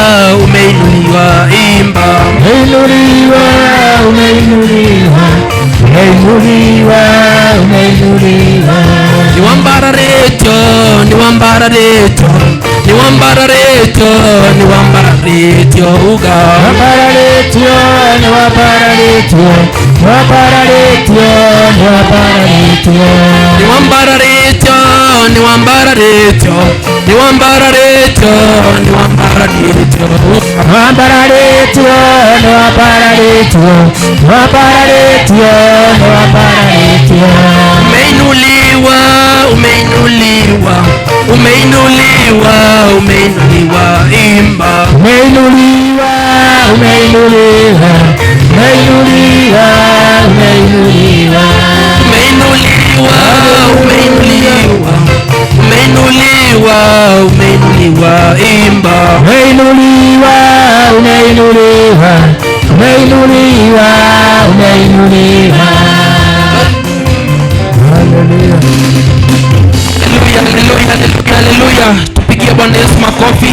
umeinuliwa, imba. Umeinuliwa, umeinuliwa, umeinuliwa, umeinuliwa. Niwambarareto, niwambarareto, niwambarareto, niwambarareto uga. Niwambarareto, niwambarareto, niwambarareto, niwambarareto. Niwambarareto, niwambarareto, niwambarareto, niwambarareto. Niwambarareto, niwambarareto, niwambarareto, niwambarareto. Umeinuliwa, umeinuliwa, umeinuliwa, umeinuliwa, imba. Umeinuliwa, umeinuliwa, umeinuliwa, umeinuliwa. Umeinuliwa, umeinuliwa, umeinuliwa, umeinuliwa, imba. Umeinuliwa, umeinuliwa, umeinuliwa, umeinuliwa. Haleluya. Haleluya, haleluya, haleluya, haleluya. Tupigie Bwana Yesu makofi.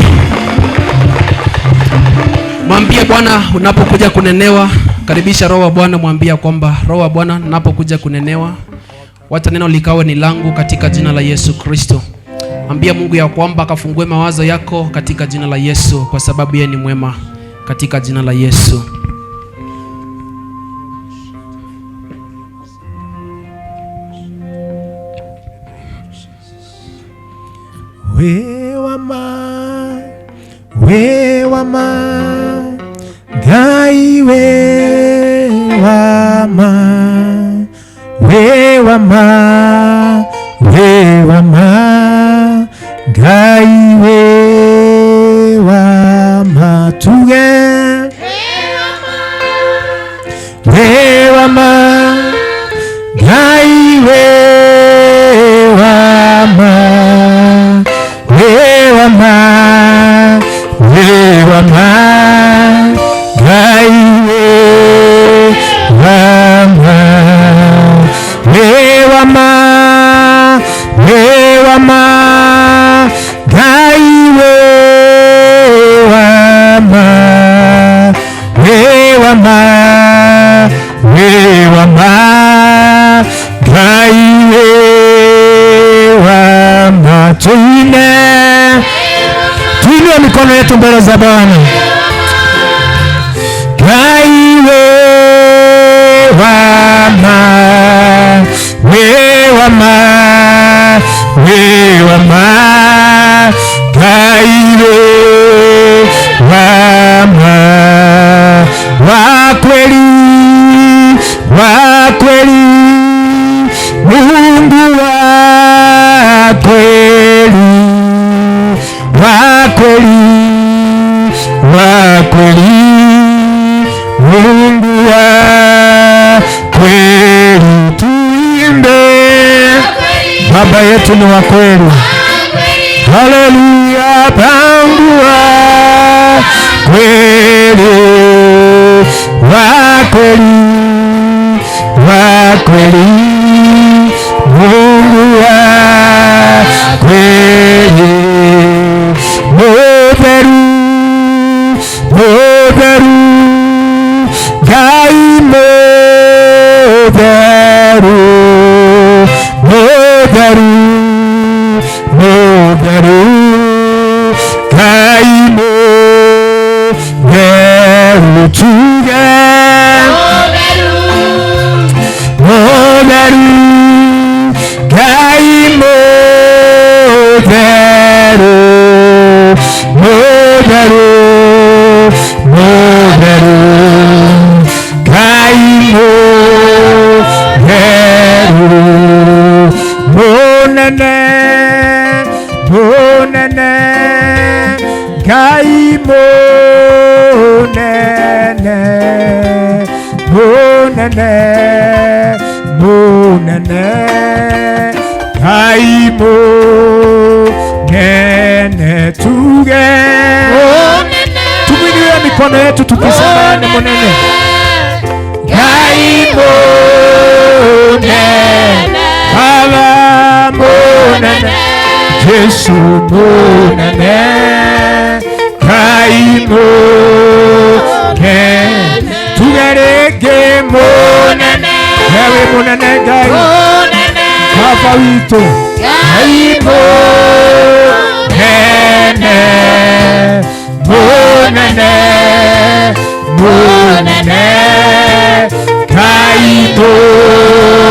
Mwambie Bwana unapokuja kunenewa, karibisha Roho wa Bwana, mwambie kwamba Roho wa Bwana unapokuja kunenewa, wacha neno likawe ni langu katika jina la Yesu Kristo. Mwambie Mungu ya kwamba akafungue mawazo yako katika jina la Yesu, kwa sababu yeye ni mwema, katika jina la Yesu. Wewama, Gai wewama, wewama, wewama, Gai wewama, tuge wewama, Gai wewama, wewama, wewama, Gai wewama, wewama, wewama, Gai wewama, wewama, wewama, Gai wewama. Tuinue mikono yetu mbele za Bwana. Gai wewama, wewama, wewama, Gai kweli, wa kweli, Mungu wa kweli, tuimbe. Baba yetu ni wa kweli. Haleluya, Mungu wa kweli, wa kweli, wa kweli, Mungu wa kweli, muberu, muberu, gai muberu, muberu, muberu, gai muberu, tuge, muberu, gai muberu, muberu, muberu, gai muberu, munene, munene, gai munene, munene, munene, gai munene, tuge, tumwinue mikono yetu tukisema ni munene, gai munene, Baba munene, Yesu munene, gai munene, tugerege munene, ewe munene gai, Baba wito, gai munene, munene, munene, gai munene,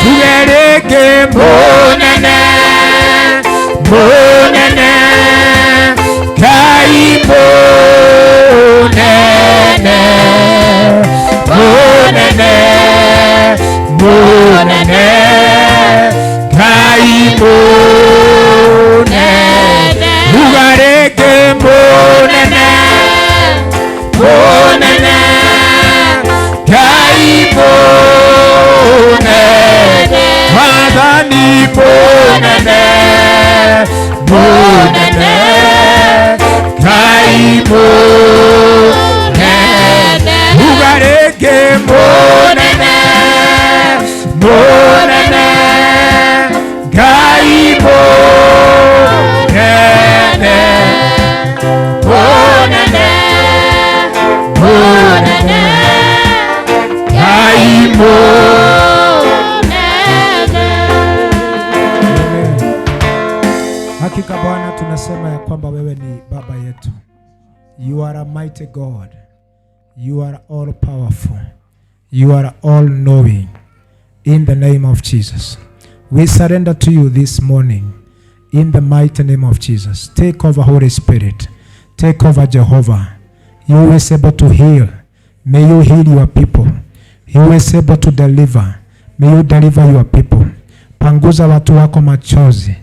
tugerege munene, munene, gai munene, munene, munene, gai munene, tugerege munene, munene, gai munene, Madani munene, munene, gai munene, ugarege munene, munene, gai munene, munene, munene, gai munene. Hakika Bwana, tunasema ya kwamba wewe ni baba yetu. You are a mighty God. You are all powerful. You are all knowing. In the name of Jesus, we surrender to you this morning. In the mighty name of Jesus, take over, Holy Spirit. Take over, Jehovah. You is able to heal. May you heal your people. You is able to deliver. May you deliver your people. Panguza watu wako machozi,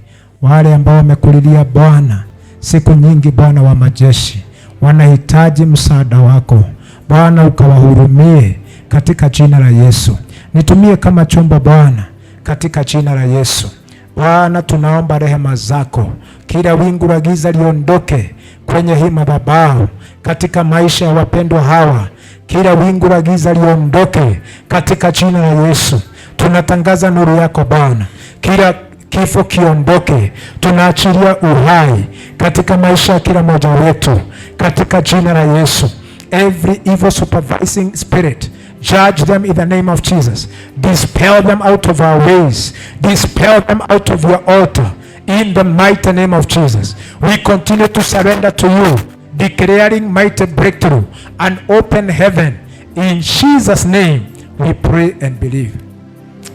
wale ambao wamekulilia Bwana siku nyingi. Bwana wa majeshi, wanahitaji msaada wako Bwana, ukawahurumie katika jina la Yesu. Nitumie kama chombo Bwana, katika jina la Yesu. Bwana, tunaomba rehema zako, kila wingu la giza liondoke kwenye hii madhabahu, katika maisha ya wapendwa hawa. Kila wingu la giza liondoke katika jina la Yesu. Tunatangaza nuru yako Bwana, kila kifo kiondoke. Tunaachilia uhai katika maisha ya kila mmoja wetu katika jina la Yesu. Every evil supervising spirit, judge them in the name of Jesus. Dispel them out of our ways. Dispel them out of your altar in the mighty name of Jesus. We continue to surrender to you, declaring mighty breakthrough and open heaven. In Jesus' name we pray and believe.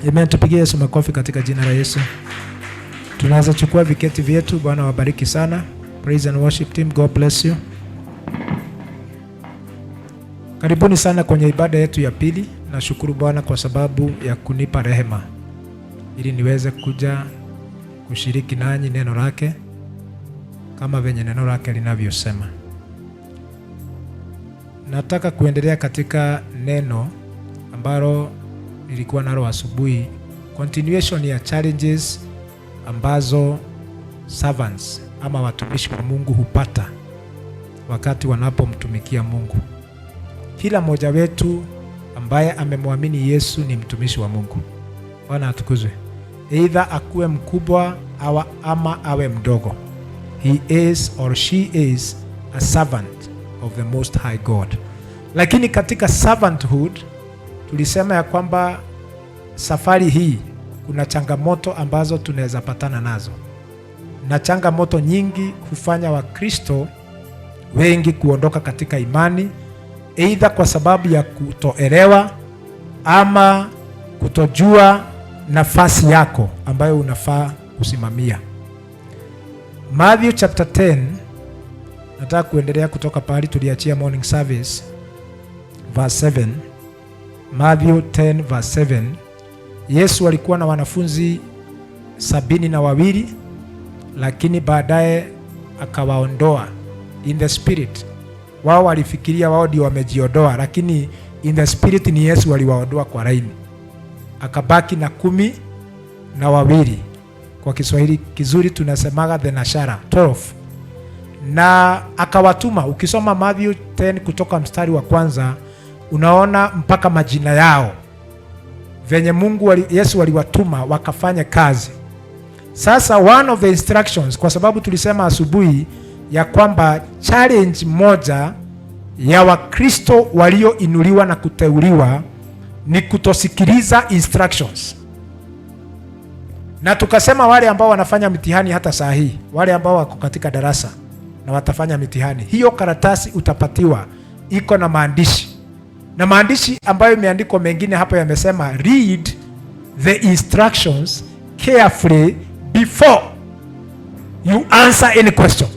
Amen. Tupigie Yesu makofi katika jina la Yesu. Tunaweza chukua viketi vyetu. Bwana wabariki sana. Praise and worship team, God bless you. Karibuni sana kwenye ibada yetu ya pili. Nashukuru Bwana kwa sababu ya kunipa rehema ili niweze kuja kushiriki nanyi neno lake. kama venye neno lake linavyosema. Nataka kuendelea katika neno ambalo nilikuwa nalo asubuhi, continuation ya challenges ambazo servants ama watumishi wa Mungu hupata wakati wanapomtumikia Mungu. Kila mmoja wetu ambaye amemwamini Yesu ni mtumishi wa Mungu. Bwana atukuzwe. Either akuwe mkubwa ama awe mdogo. He is or she is a servant of the Most High God. Lakini katika servanthood tulisema ya kwamba safari hii kuna changamoto ambazo tunaweza patana nazo, na changamoto nyingi hufanya Wakristo wengi kuondoka katika imani, either kwa sababu ya kutoelewa ama kutojua nafasi yako ambayo unafaa kusimamia. Matthew chapter 10, nataka kuendelea kutoka pahali tuliachia morning service, verse 7. Matthew 10 verse 7. Yesu alikuwa na wanafunzi 72, lakini baadaye akawaondoa in the spirit. Wao walifikiria wao ndio wamejiondoa, lakini in the spirit ni Yesu aliwaondoa kwa laini. Akabaki na 12. Kwa Kiswahili kizuri tunasemaga the nashara 12. Na akawatuma. Ukisoma Matthew 10 kutoka mstari wa kwanza, unaona mpaka majina yao venye Yesu aliwatuma wakafanya kazi. Sasa one of the instructions, kwa sababu tulisema asubuhi ya kwamba challenge moja ya Wakristo walioinuliwa na kuteuliwa ni kutosikiliza instructions. Na tukasema wale ambao wanafanya mitihani hata saa hii, wale ambao wako katika darasa na watafanya mitihani, hiyo karatasi utapatiwa iko na maandishi. Na maandishi ambayo imeandikwa mengine hapa yamesema read the instructions carefully before you answer any question.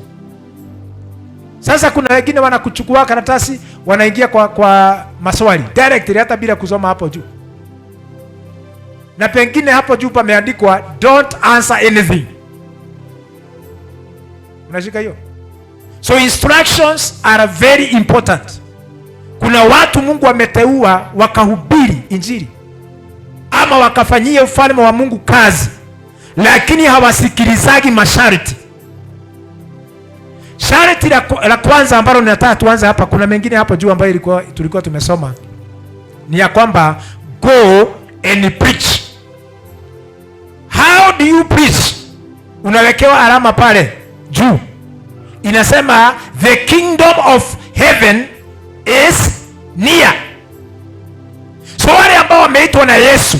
Sasa kuna wengine wanakuchukua karatasi wanaingia kwa maswali directly hata bila kusoma hapo juu. Na pengine hapo juu pameandikwa don't answer anything. Unashika hiyo? So instructions are very important. Kuna watu Mungu ameteua wakahubiri injili ama wakafanyia ufalme wa Mungu kazi, lakini hawasikilizagi masharti. Sharti la kwanza ambalo ninataka tuanze hapa, kuna mengine hapo juu ambayo tulikuwa tumesoma, ni ya kwamba go and preach. How do you preach? Unawekewa alama pale juu inasema the kingdom of heaven is near. So wale ambao wameitwa na Yesu,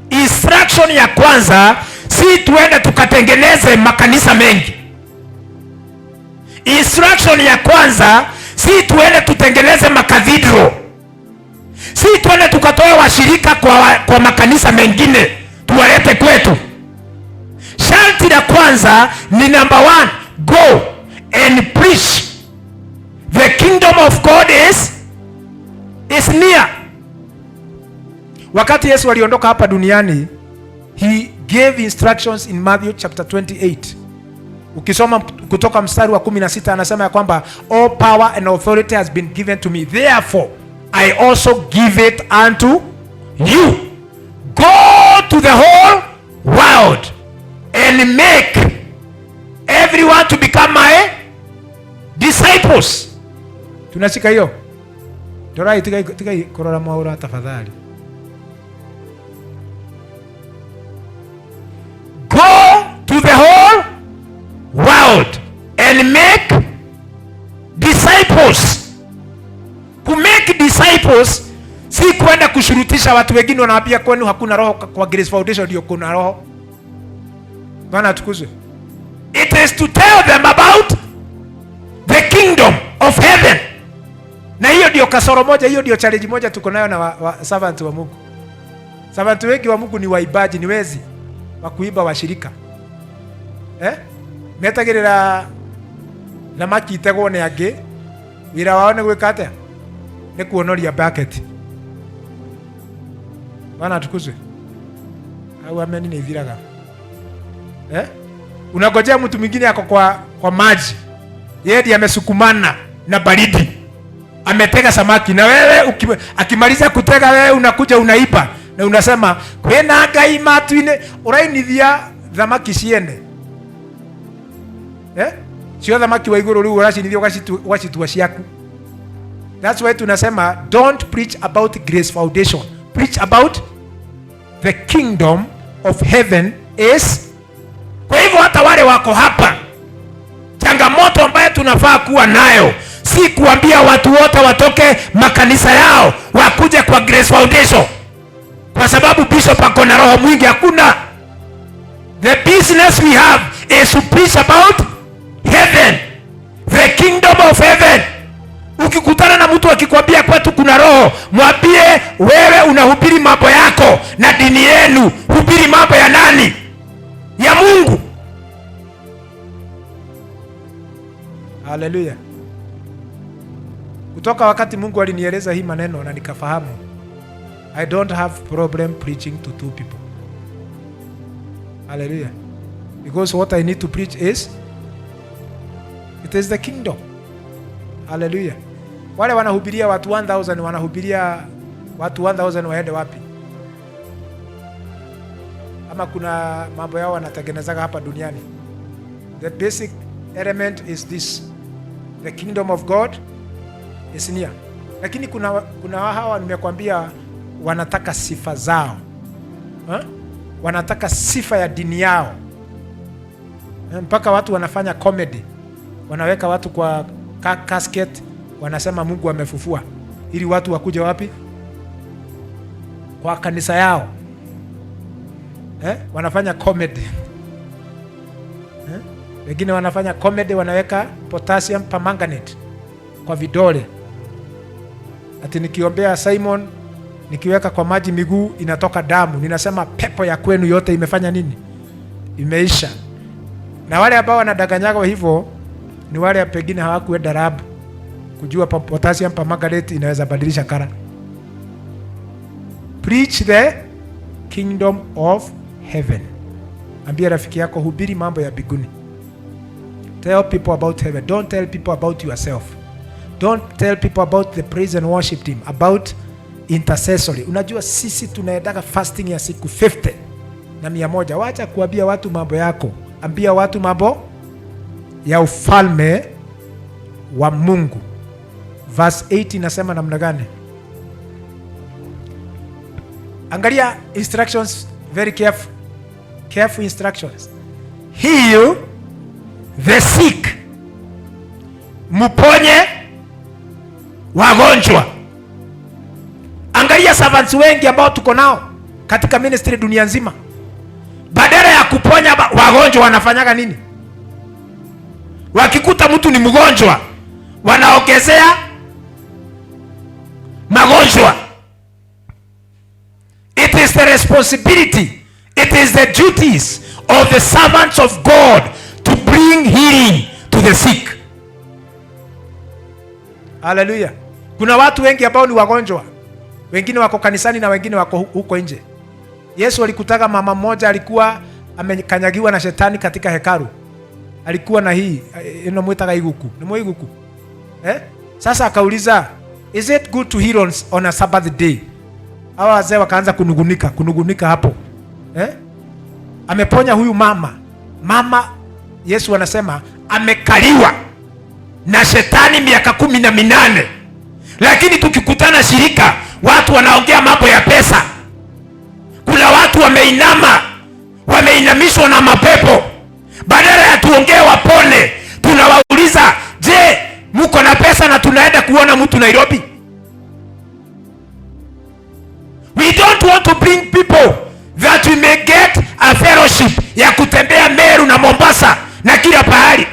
instruction ya kwanza si tuende tukatengeneze makanisa mengi. Instruction ya kwanza si tuende tutengeneze makadhidro. Si tuende tukatoe washirika kwa makanisa mengine tuwalete kwetu. Sharti la kwanza ni number 1, go and preach. The kingdom of God is near. Wakati Yesu aliondoka hapa duniani, he gave instructions in Matthew chapter 28. Ukisoma kutoka mstari wa 16 anasema ya kwamba all power and authority has been given to me, therefore I also give it unto you. Go to the whole world and make everyone to become my disciples. Tunashika hiyo? Dorai tika korora maura tafadhali. Go to the whole world and make disciples. To make disciples si kwenda kushurutisha watu wengine wanawaambia kwenu hakuna roho, kwa Grace Foundation ndio kuna roho. Bwana atukuzwe. It is to tell them about the kingdom of heaven. Na hiyo ndio kasoro moja, hiyo ndio challenge moja tuko nayo na servant wa Mungu. Servant wengi wa Mungu ni waibaji, ni wezi wa kuiba washirika. Metagirira na makitego ne age wira wao ne gwikate ne kuonoria bucket. Bwana atukuzwe. Au ameni ne ithiraga. Unagojea mtu mwingine ako kwa maji, yeye ndiye amesukumana na baridi, ametega samaki, na wewe akimaliza kutega, wewe unakuja unaipa na unasema kwena ngai matu-ine urainithia thamaki ciene. Sio thamaki wa iguru riu uracinithia ugacitua ciaku. That's why tunasema don't preach about Grace Foundation, preach about the kingdom of heaven is. Kwa hivyo hata wale wako hapa, changamoto ambayo tunafaa kuwa nayo si kuambia watu wote watoke makanisa yao wakuje kwa Grace Foundation kwa sababu bishop ako na roho mwingi. Hakuna. The business we have is to preach about heaven, the kingdom of heaven. Ukikutana na mtu akikwambia kwetu kuna roho, mwambie wewe unahubiri mambo yako na dini yenu. Hubiri mambo ya nani? Ya Mungu. Haleluya. Kutoka wakati Mungu alinieleza hii maneno na nikafahamu, I don't have problem preaching to two people. Hallelujah. Because what I need to preach is, it is the kingdom. Hallelujah. Wale wanahubiria watu 1000 wanahubiria watu 1000 waende wapi? Ama kuna mambo yao wanatengenezaga hapa duniani. The basic element is this. The kingdom of God is near. Lakini kuna hawa nimekwambia wanataka sifa zao. Wanataka sifa ya dini yao. Mpaka watu wanafanya comedy. Wanaweka watu kwa casket, wanasema Mungu amefufua, ili watu wakuje wapi? Kwa kanisa yao. Wanafanya comedy. Wengine wanafanya comedy, wanaweka potassium permanganate kwa vidole. Ati nikiombea Simon, nikiweka kwa maji miguu inatoka damu. Ninasema pepo ya kwenu yote imefanya nini? Imeisha. Na wale ambao wanadanganyaga hivyo ni wale pengine hawakuenda lab kujua potassium permanganate inaweza badilisha kara. Preach the kingdom of heaven. Ambia rafiki yako, hubiri mambo ya mbinguni. Tell people about heaven. Don't tell people about yourself. Don't tell people about the praise and worship team, about intercessory. Unajua sisi tunaendaga fasting ya siku 50 na 100. Wacha kuambia watu mambo yako. Ambia watu mambo ya ufalme wa Mungu. Verse 8 inasema namna gani? Angalia instructions, very careful. Careful instructions. Heal the sick. Muponye wagonjwa. Angalia servants wengi ambao tuko nao katika ministry dunia nzima, badala ya kuponya wagonjwa wanafanyaga nini? Wakikuta mtu ni mgonjwa, wanaongezea magonjwa. It is the responsibility, it is the duties of the servants of God to bring healing to the sick. Hallelujah. Kuna watu wengi ambao ni wagonjwa. Wengine wako kanisani na wengine wako huko nje. Yesu alikutaka mama mmoja alikuwa amekanyagiwa na shetani katika hekalu. Alikuwa na hii inamuitaga iguku. Ni muiguku. Sasa akauliza, is it good to heal on a Sabbath day? Hawa wazee wakaanza kunugunika hapo. Ameponya huyu mama. Yesu anasema amekaliwa na shetani miaka 18. Lakini tukikutana shirika, watu wanaongea mambo ya pesa. Kuna watu wameinamishwa na mapepo. Badala ya tuongee wapone, tunawauliza, je, mko na pesa na tunaenda kuona mtu Nairobi? We don't want to bring people that we may get a fellowship ya kutembea Meru na Mombasa na kila pahali.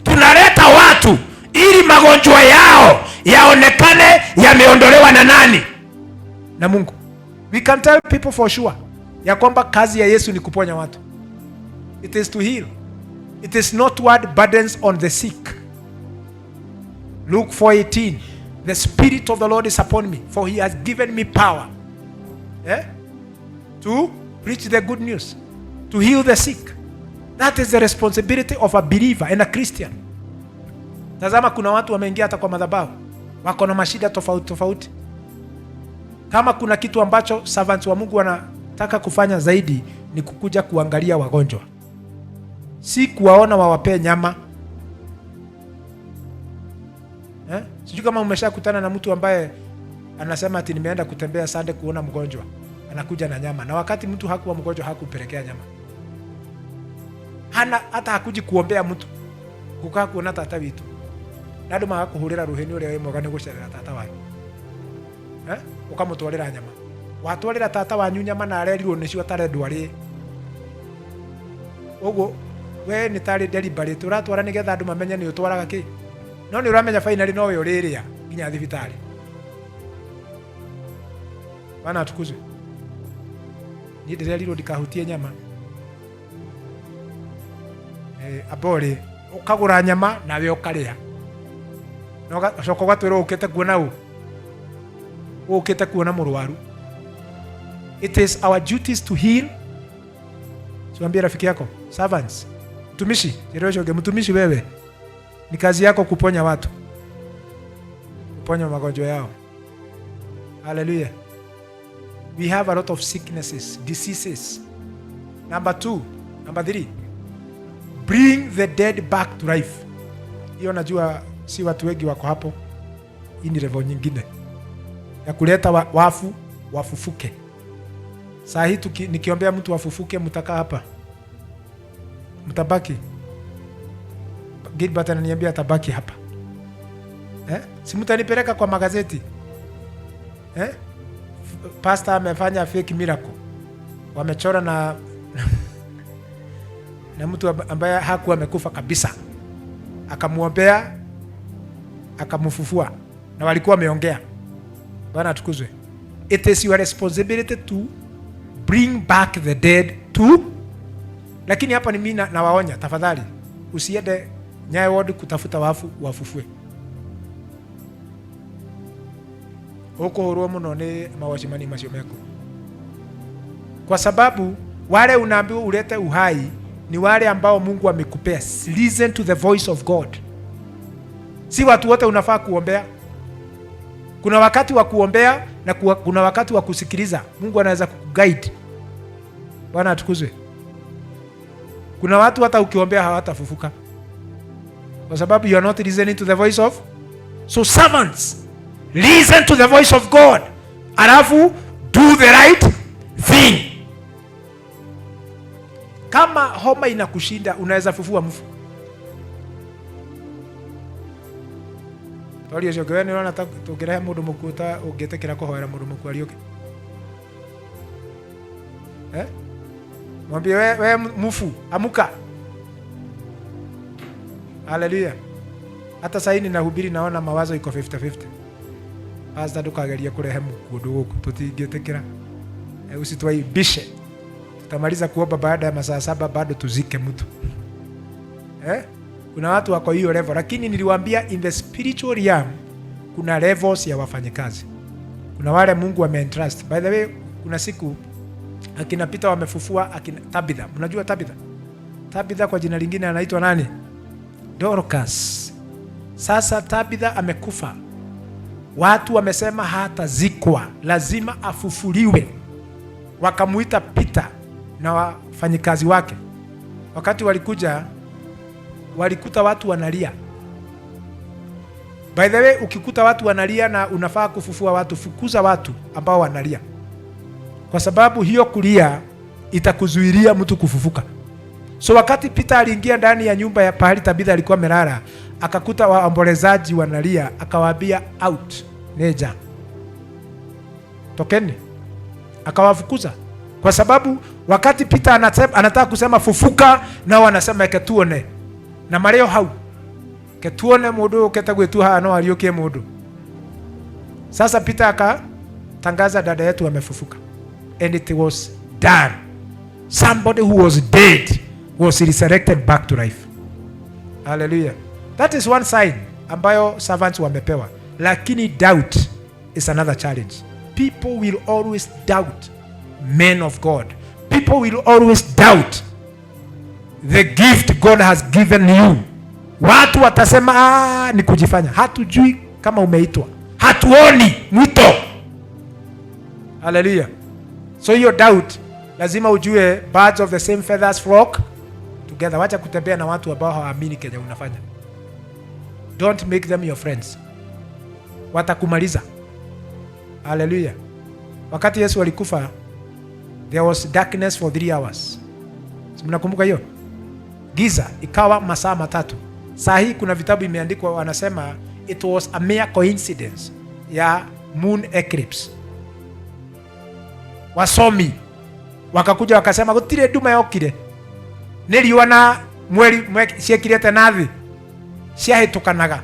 Tunaleta watu ili magonjwa yao yaonekane yameondolewa na nani? Na Mungu. We can tell people for sure ya kwamba kazi ya Yesu ni kuponya watu. It is to heal. It is not what burdens on the sick. Luke 4:18. The Spirit of the Lord is upon me, for he has given me power to preach the good news, to heal the sick. That is the responsibility of a believer and a Christian. Tazama, kuna watu wameingia hata kwa madhabahu, wako na mashida tofauti tofauti. Kama kuna kitu ambacho servants wa Mungu wanataka kufanya zaidi, ni kukuja kuangalia wagonjwa, si kuwaona wawapee nyama. Sijui kama umeshakutana na mtu ambaye anasema ati nimeenda kutembea Sunday kuona mgonjwa, anakuja na nyama, na wakati mtu hakuwa mgonjwa hakupelekea nyama. Hata hakuji kuombea mtu, kukaa kuona tata witu nadu magakuhurira ruheni uria wimwega ni gucerera tata wanyu, ukamutwarira nyama. Watwarira tata wanyu nyama na arerirwo nicio atarendwo arĩe. Ũguo we nĩ tarĩ deliberate turatwara nĩgetha andũ mamenye nĩ ũtwaraga kĩ, no nĩ ũramenya finally no we ũrĩrĩa nginya thibitarĩ. Bwana atukuzwe. Niĩ ndĩrerirwo ndikahutie nyama. Abore ukagura nyama nawe ukarĩa, no gacoka gatwĩrwo ukĩte kuona ukĩte kuona mũrwaru. It is our duties to heal. Siambia rafiki yako, servants, mtumishi, mtumishi wewe, ni kazi yako kuponya watu, kuponya magonjwa yao. Hallelujah. We have a lot of sicknesses, diseases. Number 3, bring the dead back to life. Hiyo najua si watu wengi wako hapo. Hii ni level nyingine ya kuleta wafu wafufuke. Saa hii nikiombea mtu wafufuke, mtakaa hapa, mtabaki. Gilbert ananiambia atabaki hapa. Si mtanipeleka kwa magazeti. Pastor amefanya fake miracle, wamechora na na mtu ambaye hakuwa amekufa kabisa, akamuombea akamufufua, na walikuwa wameongea. Bwana atukuzwe. It is your responsibility to bring back the dead to. Lakini hapa ni mimi nawaonya, tafadhali usiende Nyayo Ward kutafuta wafu wafufue. Huko huru muno ni mawashimani macio meko, kwa sababu wale unaambiwa ulete uhai ni wale ambao Mungu amekupea. Listen to the voice of God. Si watu wote unafaa kuombea. Kuna wakati wa kuombea na kuna wakati wa kusikiliza. Mungu anaweza kukuguide. Bwana atukuzwe. Kuna watu hata ukiombea hawatafufuka, kwa sababu you are not listening to the voice of. So servants, listen to the voice of God, alafu do the right thing. Kama homa inakushinda, unaweza fufua mfu. Tolio sio gani unaona tukirehe mundu mukuta ungetekera kuhoera mundu mukwari uke. Mwambie we mfu, amuka. Hallelujah. Hata sasa hivi ninahubiri, naona mawazo iko 50-50. Pastor dukageria kurehe mukundu guku tutingetekera. Usitwaibishe. Tutamaliza kuomba baada ya masaa 7 bado tuzike mtu. Kuna watu wako hiyo level, lakini niliwaambia in the spiritual realm kuna levels ya wafanyikazi. Kuna wale Mungu ameentrust. By the way, kuna siku akina Peter wamefufua akina Tabitha. Mnajua Tabitha? Tabitha kwa jina lingine anaitwa nani? Dorcas. Sasa Tabitha amekufa. Watu wamesema hatazikwa, lazima afufuliwe. Wakamuita Peter na wafanyikazi wake. Wakati walikuja, walikuta watu wanalia. By the way, ukikuta watu wanalia na unafaa kufufua watu, fukuza watu ambao wanalia, kwa sababu hiyo kulia itakuzuilia mtu kufufuka. So wakati Peter aliingia ndani ya nyumba ya pahali Tabitha alikuwa amelala, akakuta waombolezaji wanalia, akawaambia out, neja, tokeni. Akawafukuza, kwa sababu wakati Peter anataka kusema fufuka, na wanasema ketuone na mareo hau ketuone mundu ketagwetu hano aliokie mundu. Sasa Peter akatangaza dada yetu amefufuka, and it was done. Somebody who was dead was resurrected back to life. Hallelujah. That is one sign ambayo servants wamepewa, lakini doubt is another challenge. People will always doubt men of God. People will always doubt the gift God has given you. Watu watasema ni kujifanya. Hatujui kama umeitwa. Hatuoni mwito. Hallelujah. So your doubt, lazima ujue birds of the same feathers flock together. Wacha kutembea na watu ambao hawaamini kenye unafanya. Don't make them your friends. Watakumaliza. Hallelujah. Wakati Yesu alikufa, there was darkness for 3 hours. Mnakumbuka hiyo? Giza ikawa masaa 3. Saa hii kuna vitabu imeandikwa wanasema it was a mere coincidence ya moon eclipse. Wasomi wakakuja wakasema gutire nduma yokire, niliona mweri ciekirete nathi ciahitukanaga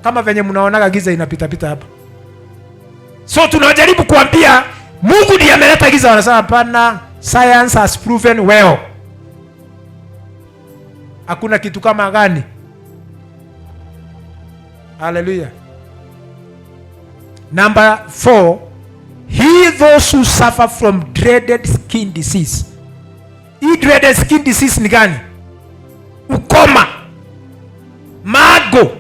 kama venye mnaonaga giza inapita pita hapa. So tunajaribu kuambia Mungu ndiye ameleta giza, wanasema hapana, science has proven well. Hakuna kitu kama gani. Hallelujah. Number 4, heal those who suffer from dreaded skin disease. Hii dreaded skin disease ni gani? Ukoma, mago.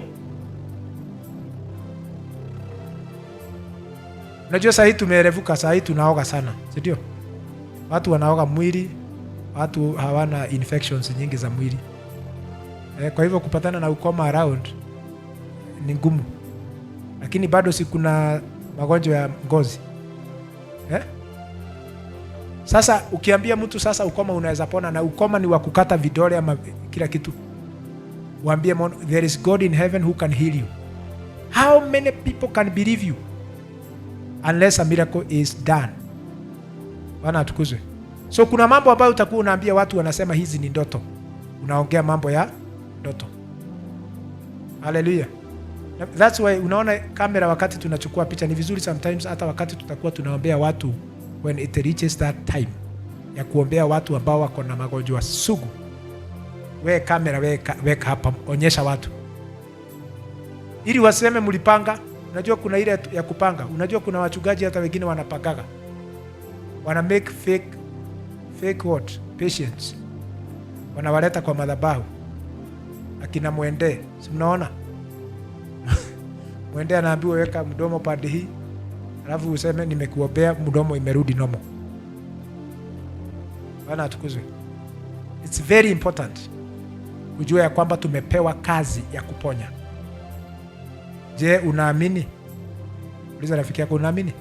Unajua sasa hii tumerevuka, sasa hii tunaoga sana, si ndio? Watu wanaoga mwili, watu hawana infections nyingi za mwili. Kwa hivyo kupatana na ukoma around ni ngumu. Lakini bado si kuna magonjwa ya ngozi. Sasa ukiambia mtu sasa ukoma unaweza pona, na ukoma ni wa kukata vidole ama kila kitu, waambie there is God in heaven who can heal you. How many people can believe you unless a miracle is done? Bwana atukuzwe. So kuna mambo ambayo utakuwa unaambia watu, wanasema hizi ni ndoto. Unaongea mambo ya ndoto. Hallelujah. That's why unaona kamera wakati tunachukua picha ni vizuri sometimes, hata wakati tutakuwa tunaombea watu, when it reaches that time ya kuombea watu ambao wako na magonjwa sugu, we kamera weka hapa, onyesha watu ili waseme mlipanga. Unajua kuna ile ya kupanga. Unajua kuna wachungaji hata wengine wanapangaga, wana make fake what patients, wanawaleta kwa madhabahu. Akina Mwende, si mnaona? Mwende anaambiwa weka mdomo pande hii, alafu useme nimekuombea, mdomo imerudi nomo. Bwana atukuzwe. It's very important kujua ya kwamba tumepewa kazi ya kuponya. Je, unaamini? Uliza rafiki yako, unaamini?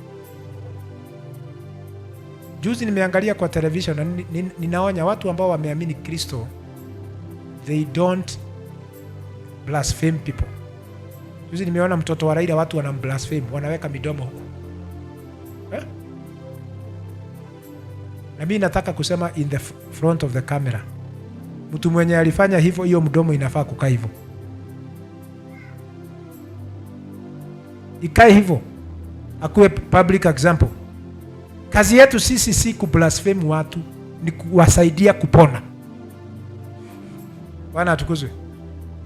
Juzi nimeangalia kwa television na ninaonya watu ambao wameamini Kristo, they don't blaspheme people. Juzi nimeona mtoto wa Raila watu wanamblaspheme, wanaweka midomo huko. Na mimi nataka kusema in the front of the camera, mtu mwenye alifanya hivyo, hiyo mdomo inafaa kukaa hivyo. Ikae hivyo, akuwe public example. Kazi yetu sisi si kublaspheme watu, ni kuwasaidia kupona. Bwana atukuzwe.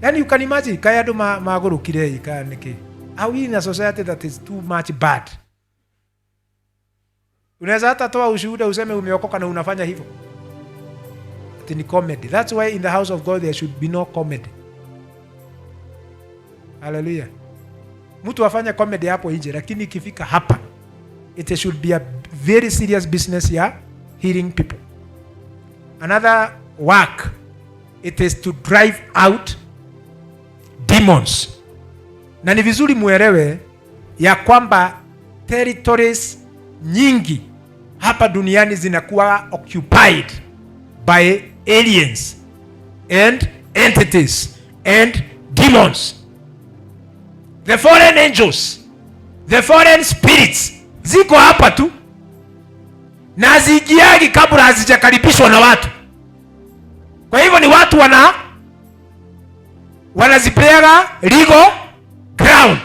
Yani you can imagine kaya ndo maguru kirei kaniki. Are we in a society that is too much bad? Unaweza hata toa ushuhuda useme umeokoka na unafanya hivyo. Ati ni comedy. That's why in the house of God there should be no comedy. Hallelujah. Mtu afanye comedy hapo nje, lakini ikifika hapa it should be a very serious business ya healing people. Another work, it is to drive out demons. Na ni vizuri muelewe ya kwamba territories nyingi hapa duniani zinakuwa occupied by aliens and entities and demons. The foreign angels, the foreign spirits ziko hapa tu na zigiagi kabla hazijakaribishwa na watu. Kwa hivyo ni watu wanazipeaga legal ground.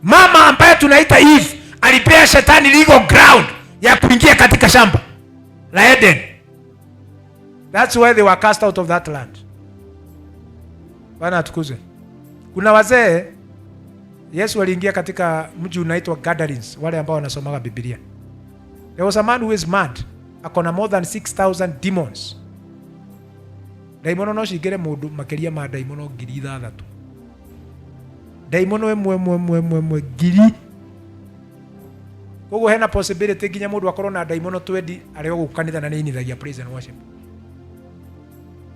Mama ambaye tunaita Eve alipea shetani legal ground ya kuingia katika shamba la Eden. That's why they were cast out of that land. Bwana atukuzwe. Kuna wazee Yesu aliingia katika mji unaitwa Gadarenes, wale ambao wanasomaga Biblia. There was a man who is mad. Akona more than 6,000 demons. Daimono no cingire mundu makiria ma daimono 6,000. Daimono emwe ngiri. Koguo hena possibility nginya mundu akorwo na daimono 20 ari gukanitha na niinithagia praise and worship.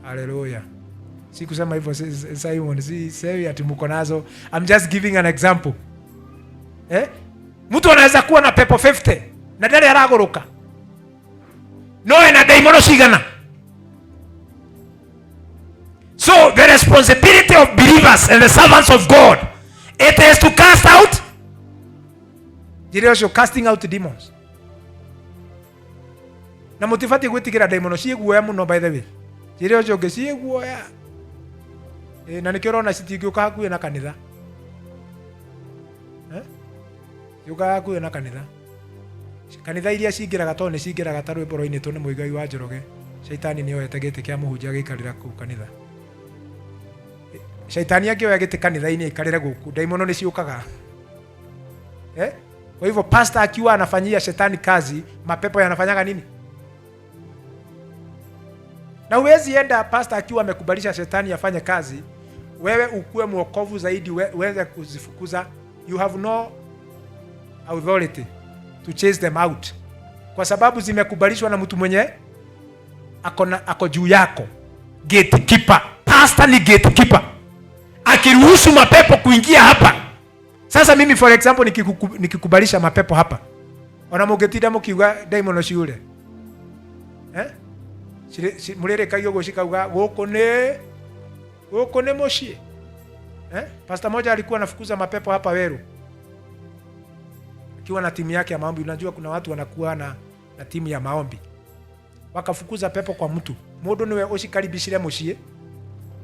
Hallelujah. Sikusema hivyo Simon, si ati mko nazo. I'm just giving an example. Mtu anaweza kuwa na pepo 50 na ndari aragoroka. No ena daimono cigana. So the responsibility of believers and the servants of God, it is to cast out. You're casting out demons. Na mutifati gwitigira daimono ciguoya muno by the way. Jiriojo ngeciguoya. Na nikio rona citingĩũka hakuhĩ na kanitha. Yuka hakuhĩ na kanitha. Kanitha iria cingĩraga tondũ nĩ cingĩraga ta rwĩmbo-inĩ tũ nĩ Mũigai wa Njoroge. Shaitani nĩoete gĩtĩ kĩa mũhunjia gĩikarĩra kũu kanitha. Shaitani angĩoya gĩtĩ kanitha-inĩ ikarĩre gũkũ, daimono nĩ ciũkaga. Kwa hivyo pastor akiwa anafanyia shetani kazi, mapepo yanafanyaga nini? Na huwezi enda pastor akiwa amekubalisha shetani afanye kazi, wewe ukue mwokovu zaidi uweze kuzifukuza. You have no authority to chase them out, kwa sababu zimekubalishwa na mtu mwenye ako juu yako. Gatekeeper. Pastor ni gatekeeper. Akiruhusu mapepo kuingia hapa. Sasa mimi for example nikikubalisha mapepo hapa, wanamugetida mukiuga daimono ciure. Murere kayo goshikauga goko ne moshi. Pastor moja alikuwa anafukuza mapepo hapa Weru. Akiwa na timu yake ya maombi. Unajua kuna watu wanakuwa na timu ya maombi. Wakafukuza pepo kwa mtu. Mundu niwe ushikaribishire mushie.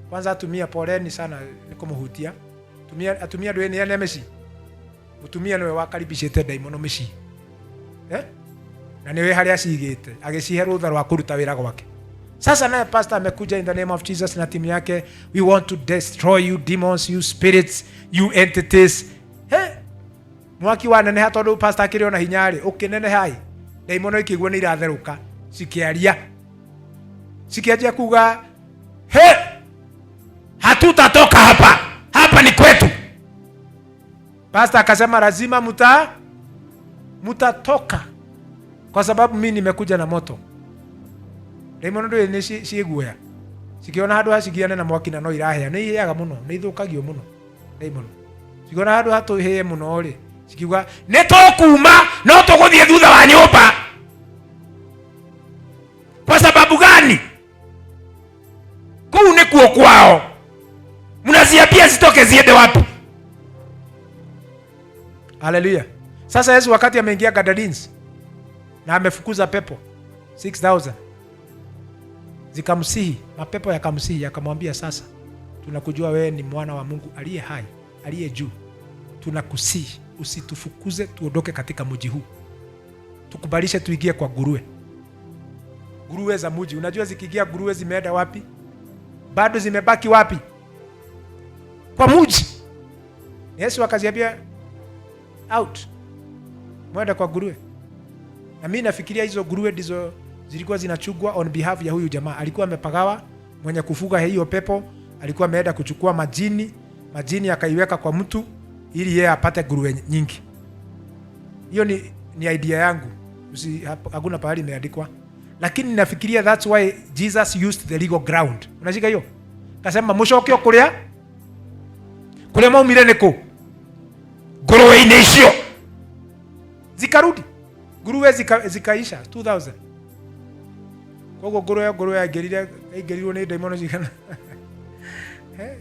Kwanza atumia poleni sana nikumuhutia. Atumia ndwe ni meci. Mutumia niwe wakaribishite daimono meci. Na niwe haria acigite agicihe rutha rwa kuruta wira gwake. Sasa naye pastor amekuja in the name of Jesus na timu yake. We want to destroy you demons, you spirits, you entities. Mwaki wa nene hatondu pastor akiriona na hinyari ukinene hai. Daimono ikiguo ni iratheruka cikiaria. Cikiaje kuga hatutatoka hapa. Hapa ni kwetu. Pastor akasema lazima mutatoka. Kwa sababu mimi nimekuja na moto. Daimono ndio ni ciguoya. Cikiona handu hacigiane na mwaki na no irahea. Ni iheaga muno, ni ithukagio muno. Daimono. Cikiona handu hatuhie muno ri. Cikiuga ni tokuma no tuguthie thutha wa nyumba. Kwa sababu gani? Kuu ni kuo kwao. Mnaziambia zitoke ziende wapi? Hallelujah. Sasa Yesu wakati ameingia Gadarenes na amefukuza pepo 6,000. Zikamsihi, mapepo yakamsihi, yakamwambia sasa tunakujua wewe ni mwana wa Mungu aliye hai, aliye juu. Tunakusihi usitufukuze tuondoke katika mji huu. Tukubalishe tuingie kwa nguruwe. Nguruwe za mji. Unajua zikiingia nguruwe zimeenda wapi? Bado zimebaki wapi? Kwa mji. Yesu akaziambia out. Mwenda kwa nguruwe. Na mimi nafikiria hizo nguruwe ndizo zilikuwa zinachugwa on behalf ya huyu jamaa. Alikuwa amepagawa mwenye kufuga hiyo pepo, alikuwa ameenda kuchukua majini akaiweka kwa mtu ili yeye apate nguruwe nyingi. Hiyo ni idea yangu. Hakuna pahali imeandikwa. Lakini nafikiria that's why Jesus used the legal ground. Unashika hiyo? Kasema mushokio kuria maumire niko. Nguruwe inecio. Zikarudi. Nguruwe zikaisha 2,000. Kogo nguruwe aigerirwo ni daimono cigana.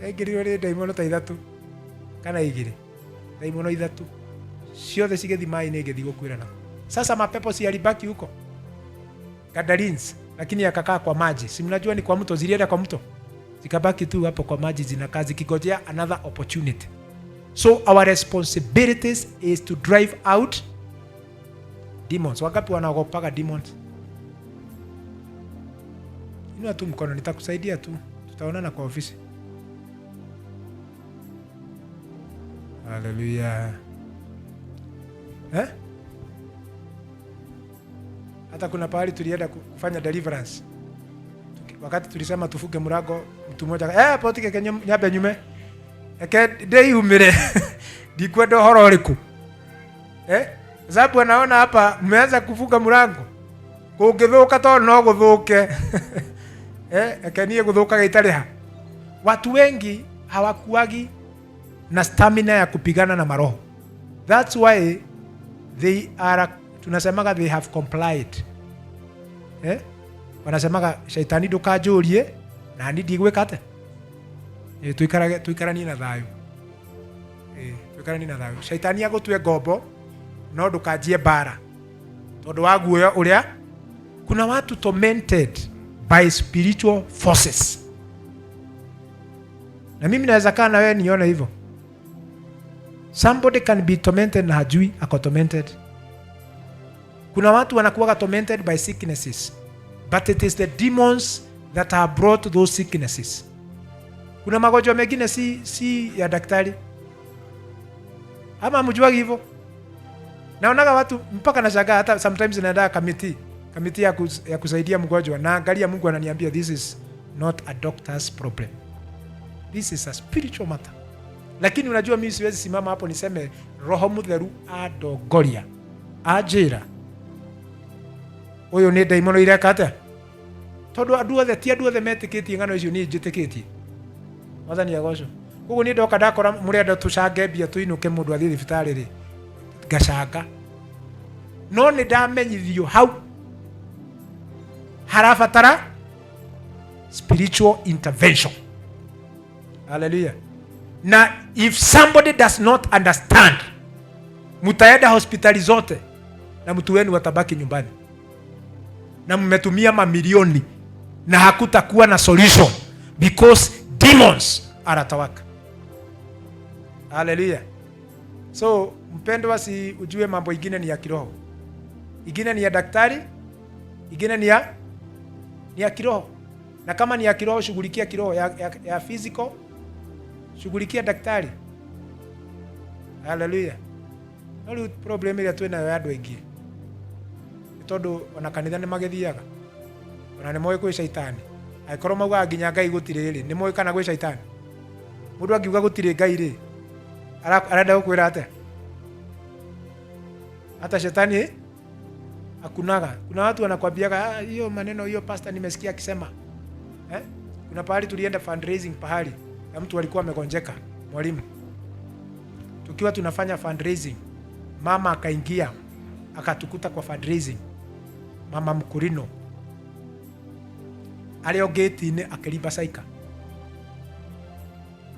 Aigerirwo ni daimono ta 3 kana 2. Daimono 3. Ciothe cigethi mai-inĩ igethi gukwirana. Sasa mapepo si alibaki huko Gadarenes, lakini akakaa kwa maji. Si mnajua ni kwa mto, zilienda kwa mto. Zikabaki tu hapo kwa maji zinakaa zikigojea another opportunity. So our responsibilities is to drive out demons. Wangapi wanaogopaga demons? Inua tu mkono, nitakusaidia tu. Tutaonana kwa ofisi. Hallelujah. Hata kuna pahali tulienda kufanya deliverance. wakati tulisema tufuge mlango, mtu mmoja potike kenye nyabe nyume eke dei umire dikwenda horo riku sababu anaona hapa mmeanza kufuga mlango kungithuka to no guthuke eke nie guthuka gaitariha. Watu wengi hawakuagi na stamina ya kupigana na maroho. That's why they are, tunasemaga they have complied. Wanasemaga shaitani ndukanjurie na ni ndigwika ate. Tuikaranie na thayu. Tuikaranie na thayu. Shaitani agutue ngombo no ndukanjie bara. Tondu wa guoyo uria kuna watu tormented by spiritual forces. Na mimi naweza kaa na wewe nione hivyo. Somebody can be tormented na hajui ako tormented. Kuna watu wanakuwa tormented by sicknesses, but it is the demons that have brought those sicknesses. Kuna magonjwa mengine si ya daktari. Ama mjua hivyo? Naonaga watu mpaka nashangaa, hata sometimes naenda committee ya kusaidia mgonjwa na angalia, Mungu ananiambia this is not a doctor's problem. This is a spiritual matter. Lakini unajua mimi siwezi simama hapo niseme Roho Mutheru adogoria ajira uyu ni daimono ireka ate, tondu andu othe metikitie ngano icio ni njitikitie wathani agoco. Koguo ni ndoka ndakora murenda tucange mbia tuinuke mundu athii thibitari ri ngacanga, no ni ndamenyithio hau harabatara spiritual intervention. Hallelujah. Na if somebody does not understand, mutaenda hospitali zote na mtu wenu watabaki nyumbani na mmetumia mamilioni na hakutakuwa na solution because demons are at work. Hallelujah. So mpendwa, si ujue mambo ingine ni ya kiroho, ingine ni ya daktari, ingine ni ya kiroho. Na kama ni ya kiroho, shughulikia kiroho. Ya physical, shughulikia daktari. Hallelujah. No problem ile twena ya andu aingi tondu ona kanitha ni magithiaga ona ni moyo kwi shaitani aikoro mauga nginya Ngai gutire ri, ni moyo kana gwi shaitani. Mundu angiuga gutire Ngai ri arenda gukwira ate hata shetani akunaga. Kuna watu wanakwambiaga hiyo maneno, hiyo pastor nimesikia akisema kuna pahali tulienda fundraising, pahali na mtu alikuwa amegonjeka, mwalimu. Tukiwa tunafanya fundraising, mama akaingia akatukuta kwa fundraising, mama Mkurino alio gate-ini akilibasaika.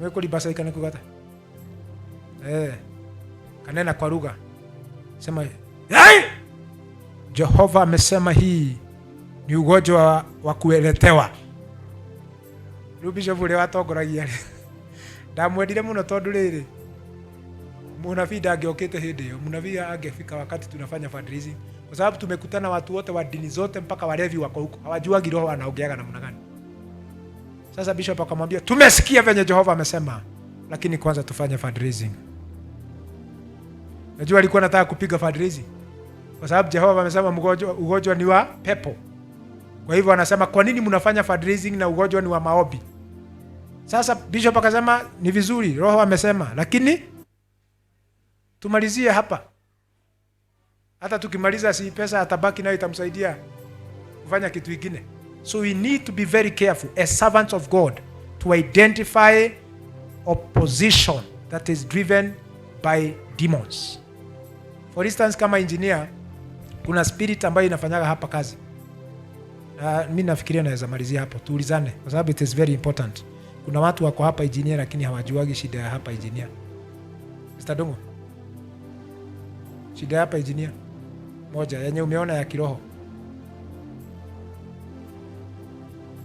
Mwe kulibasaika ni kugata kanena kwa lugha, sema Jehova amesema hii ni ugonjwa wa kueletewa. Rubisho vule watongoragia ndamwendire muno tondu riri munabii angeokite hindi iyo, munabii angefika wakati tunafanya fundraising, kwa sababu tumekutana watu wote wa dini zote, mpaka walevi wako huko, hawajuagi roho anaongeaga namna gani. Sasa bishop akamwambia tumesikia venye Jehova amesema, lakini kwanza tufanye fundraising. Najua alikuwa anataka kupiga fundraising kwa sababu Jehova amesema ugonjwa ni wa pepo. Kwa hivyo anasema kwa nini mnafanya fundraising na ugonjwa ni wa maombi? Sasa bishop akasema ni vizuri, roho amesema, lakini tumalizie hapa. Hata tukimaliza si pesa atabaki nayo itamsaidia kufanya kitu kingine. So we need to be very careful as servants of God to identify opposition that is driven by demons. For instance, kama engineer kuna spirit ambayo inafanyaga hapa kazi. Mimi nafikiria naweza malizia hapo, tuulizane kwa sababu it is very important. Kuna watu wako hapa engineer lakini hawajuagi shida ya hapa engineer. Mr. Dongo, shida ya hapa engineer moja yenye umeona ya kiroho,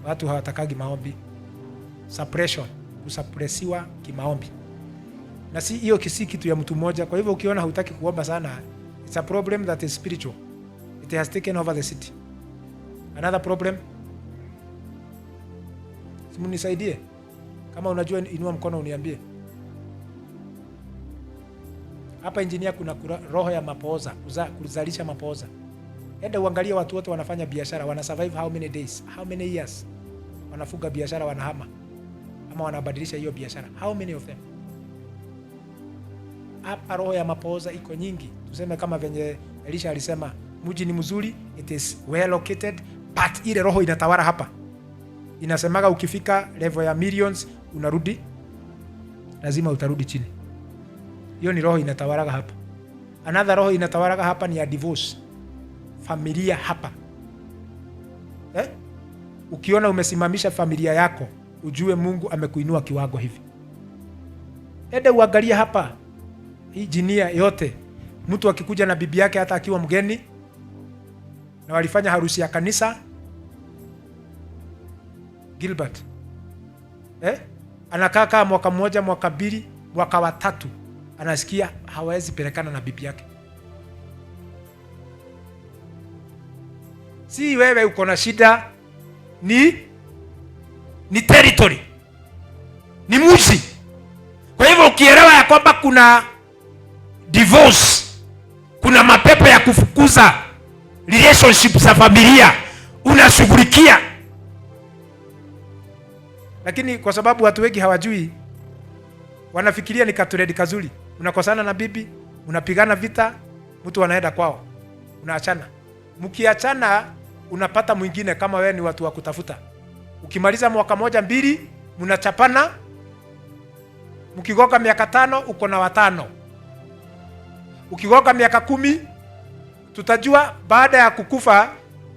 watu hawatakagi maombi, suppression, kusapresiwa kimaombi. Na si hiyo kisi kitu ya mtu mmoja. Kwa hivyo ukiona hutaki kuomba sana, it's a problem that is spiritual. It has taken over the city. Another problem, simu nisaidie. Kama unajua inua mkono uniambie. Hapa engineer kuna roho ya mapooza, kuzalisha mapooza. Enda uangalie watu wote wanafanya biashara, wana survive how many days, how many years. wanafuga biashara wanahama ama wanabadilisha hiyo biashara. How many of them? Hapa roho ya mapooza iko nyingi. Tuseme kama venye Elisha alisema mji ni mzuri, it is well located, but ile roho inatawala hapa. Inasemaga ukifika level ya millions unarudi, lazima utarudi chini. Hiyo ni roho inatawalaga hapa. Another roho inatawalaga hapa ni ya divorce. Familia hapa. Ukiona umesimamisha familia yako, ujue Mungu amekuinua kiwango hivi. Ende uangalie hapa. Hii jinia yote. Mtu akikuja na bibi yake hata akiwa mgeni na walifanya harusi ya kanisa, Gilbert. Anakaa kama mwaka mmoja, mwaka mbili, mwaka wa tatu, anasikia hawezi pelekana na bibi yake. Si wewe uko na shida, ni territory. Ni mji. Kwa hivyo ukielewa ya kwamba kuna divorce, kuna mapepo ya kufukuza relationship za familia, unashughulikia. Lakini kwa sababu watu wengi hawajui, wanafikiria ni katuredi kazuri. Unakosana na bibi, unapigana vita, mtu anaenda kwao, unaachana. Mkiachana unapata mwingine kama wewe ni watu wa kutafuta. Ukimaliza mwaka moja mbili, mnachapana. Mkigoka miaka 5 uko na 5. Ukigoka miaka 10, tutajua baada ya kukufa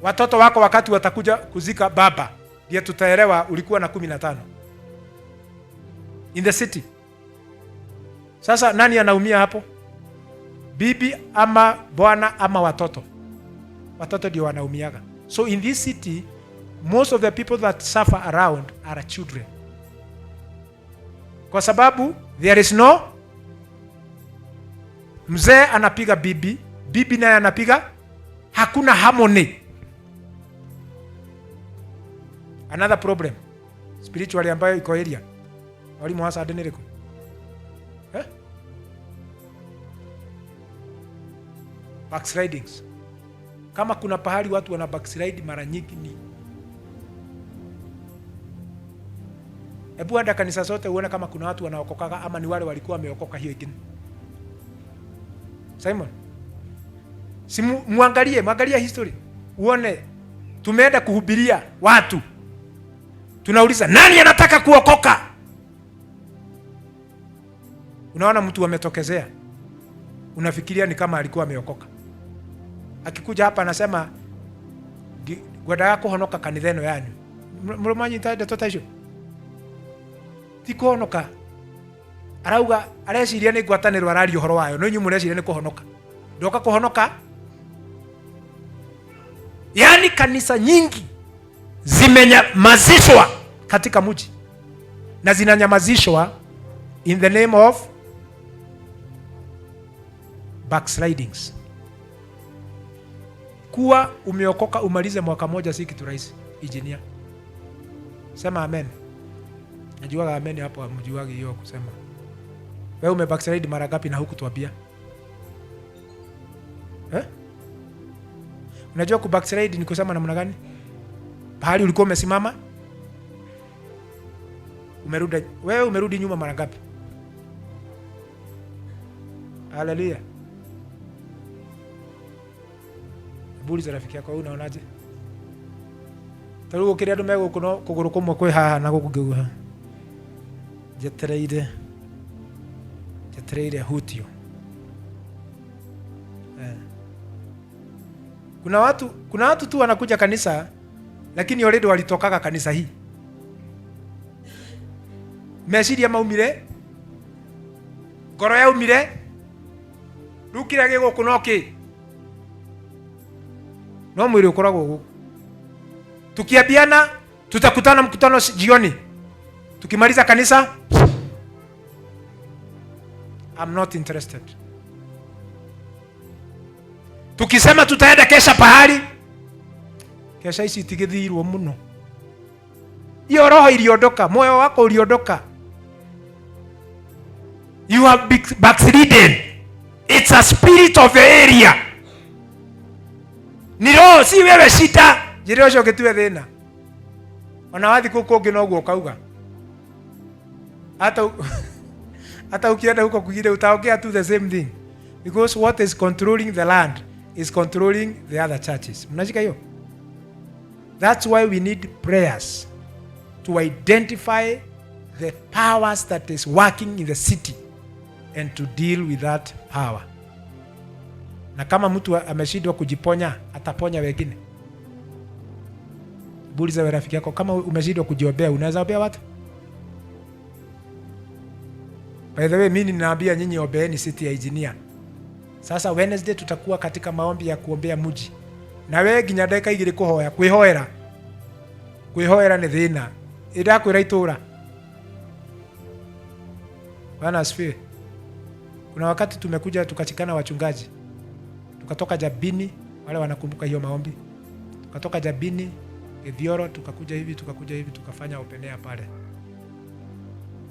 watoto wako wakati watakuja kuzika baba, ndio tutaelewa ulikuwa na 15 in the city. Sasa nani anaumia hapo? Bibi ama bwana ama watoto? Watoto ndio wanaumiaga. So in this city, most of the people that suffer around are children. Kwa sababu there is no, mzee anapiga bibi, bibi naye anapiga, hakuna harmony. Another problem spiritually ambayo iko area. Walimu hasa adenireko. Backslidings. Kama kuna pahali watu wana backslide mara nyingi ni. Hebu anda kanisa zote uone kama kuna watu wanaokoka ama ni wale walikuwa wameokoka hiyo ingine. Simon. Muangalie history. Uone tumeenda kuhubiria watu. Tunauliza nani anataka kuokoka? Unaona mtu ametokezea. Unafikiria ni kama alikuwa ameokoka. Akikuja hapa anasema gwada yako honoka kanitheno yanyu. Mromanyi taida tota hiyo. Tiko honoka. Arauga areciria ni gwatanirwa arario horo wayo. No inyu mureciria ni kuhonoka. Ndoka kuhonoka. Yaani kanisa nyingi zimenyamazishwa katika mji. Na zinanyamazishwa in the name of backslidings. Kuwa umeokoka umalize mwaka moja si kitu rahisi, engineer. Sema amen. Najua amen hapo amjuage hiyo kusema. Wewe umebackslide mara ngapi na hukutuambia? Unajua ku backslide ni kusema namna gani? Pahali ulikuwa umesimama umerudi nyuma mara ngapi? Haleluya. Buliza rafiki yako unaonaje? Tarugo kiri andu megukuno kuguru kumwe kwi haha na gukungiuha. Jetereire hutio. Kuna watu tu wanakuja kanisa lakini already walitokaga kanisa hii. Meciria maumire. Ngoro yaumire. Rukira gigukunoki. No mwili ukoragwo guku. Tukiambiana tutakutana mkutano jioni. Tukimaliza kanisa, I'm not interested. Tukisema tutaenda kesha pahali, kesha isi tigithirwo muno. Hiyo roho iliondoka, moyo wako uliondoka. You have backslidden. It's a spirit of the area. Ni roho si wewe shida. Jiro sho ketue thina. Ona wathi kuko ngi noguo kauga. Hata ukienda huko kwingine utaongea tu the same thing. Because what is controlling the land is controlling the other churches. Mnashika hiyo? That's why we need prayers to identify the powers that is working in the city and to deal with that power. Na kama mtu ameshindwa kujiponya, ataponya wengine. Buliza wewe rafiki yako, kama umeshindwa kujiombea, unaweza ombea watu? By the way, mimi ninaambia nyinyi ombeeni city ya engineer. Sasa Wednesday tutakuwa katika maombi ya kuombea mji. Na wewe ginya ndeka igire kuhoya, kwihoera. Kwihoera ni thina. Ida kwira itura. Bwana asifiwe. Kuna wakati tumekuja tukachikana wachungaji. Tukatoka Jabini, wale wanakumbuka hiyo maombi. Tukatoka Jabini, Githioro, tukakuja hivi, tukafanya openea pale.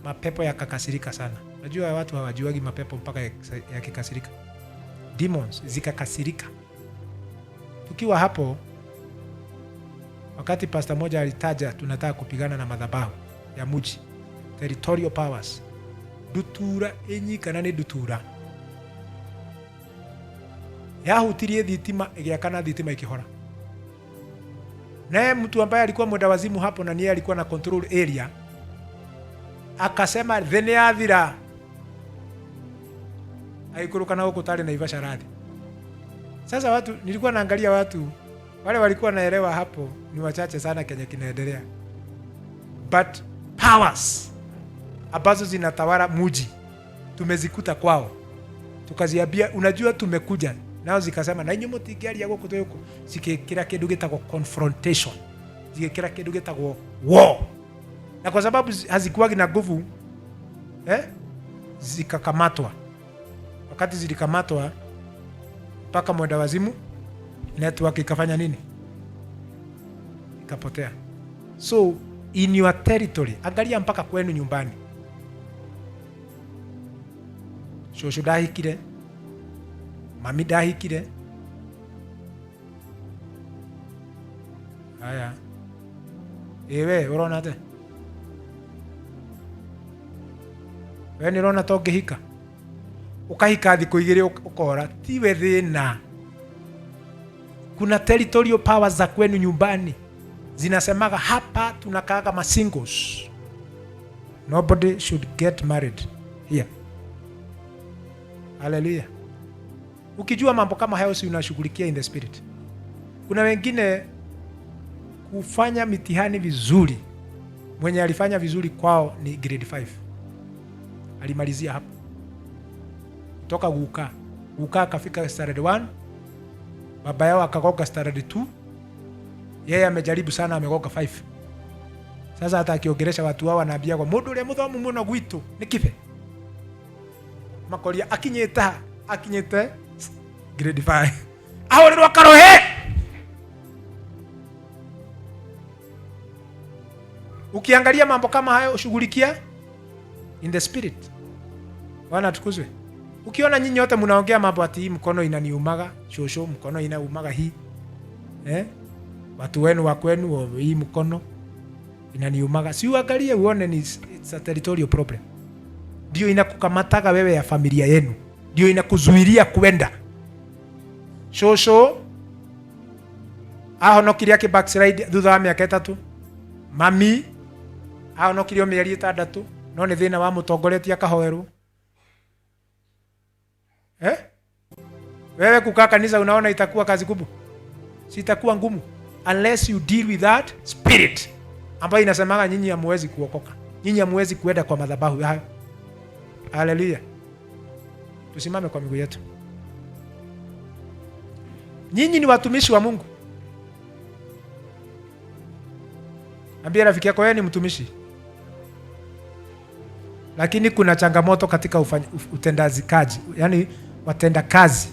Mapepo yakakasirika sana. Unajua watu hawajuagi mapepo mpaka yakikasirika. Demons zikakasirika. Tukiwa hapo, wakati pastor moja alitaja tunataka kupigana na madhabahu ya mji, territorial powers. Dutura enyi kana ni dutura. Yahutirie thitima igiakana thitima ikihora. Naye mtu ambaye alikuwa mwenda wazimu hapo na niye alikuwa na control area akasema thene yathira. Haikuruka na huko tale na Ivasha radhi. Sasa watu, nilikuwa naangalia watu wale walikuwa naelewa hapo ni wachache sana Kenya kinaendelea. But powers ambazo zinatawala mji tumezikuta kwao. Tukaziambia unajua tumekuja. Nao zikasema na nyinyi mtigiari yako kutoyoko sikikira kindu gitagwo confrontation. Zikikira kindu gitagwo war. Na kwa sababu hazikuwagi na nguvu zikakamatwa. Wakati zilikamatwa mpaka mwenda wazimu network ikafanya nini? Ikapotea. So in your territory, angalia mpaka kwenu nyumbani. Shosho dahikire, mami dahikire. Haya. Ewe urona ate? Wewe ni rona toge hika. Ukahika thiko igire ukora tiwe thina. Kuna territorial powers za kwenu nyumbani zinasemaga hapa tunakaaga ma singles. Nobody should get married here. Hallelujah. Ukijua mambo kama hayo si unashughulikia in the spirit. Kuna wengine kufanya mitihani vizuri. Mwenye alifanya vizuri kwao ni grade 5. Alimalizia hapo. Kutoka Guka akafika standard 1. Baba yao akagoga standard 2. Yeye amejaribu sana amegoga 5. Sasa hata akiongelesha watu wao anaambia kwa mundu ule muthomu muno gwitu ni kibe. Makoria akinyete grade 5. Ahorerwa karohe. Ukiangalia mambo kama hayo ushughulikia in the spirit. Bwana tukuzwe. Ukiona nyinyi wote mnaongea mambo ati mkono inaniumaga, shosho mkono inaumaga hii. Watu wenu wa kwenu hii mkono inaniumaga. Si uangalie uone ni it's a territorial problem. Ndio inakukamataga wewe ya familia yenu. Ndio inakuzuilia kwenda. Shosho ahonokirie yake backslide thutha wa miaka 3. Mami ahonokirio mieri 6 no ni thina wa mutongoretia akahoerwo. Wewe kukaa kanisa unaona itakuwa kazi kubwa? Si itakuwa ngumu unless you deal with that spirit ambayo inasemaga nyinyi hamwezi kuokoka. Nyinyi hamwezi kuenda kwa madhabahu hayo. Hallelujah. Tusimame kwa miguu yetu. Nyinyi ni watumishi wa Mungu. Ambia rafiki yako wewe ni mtumishi. Lakini kuna changamoto katika utendaji kazi. Yaani watenda kazi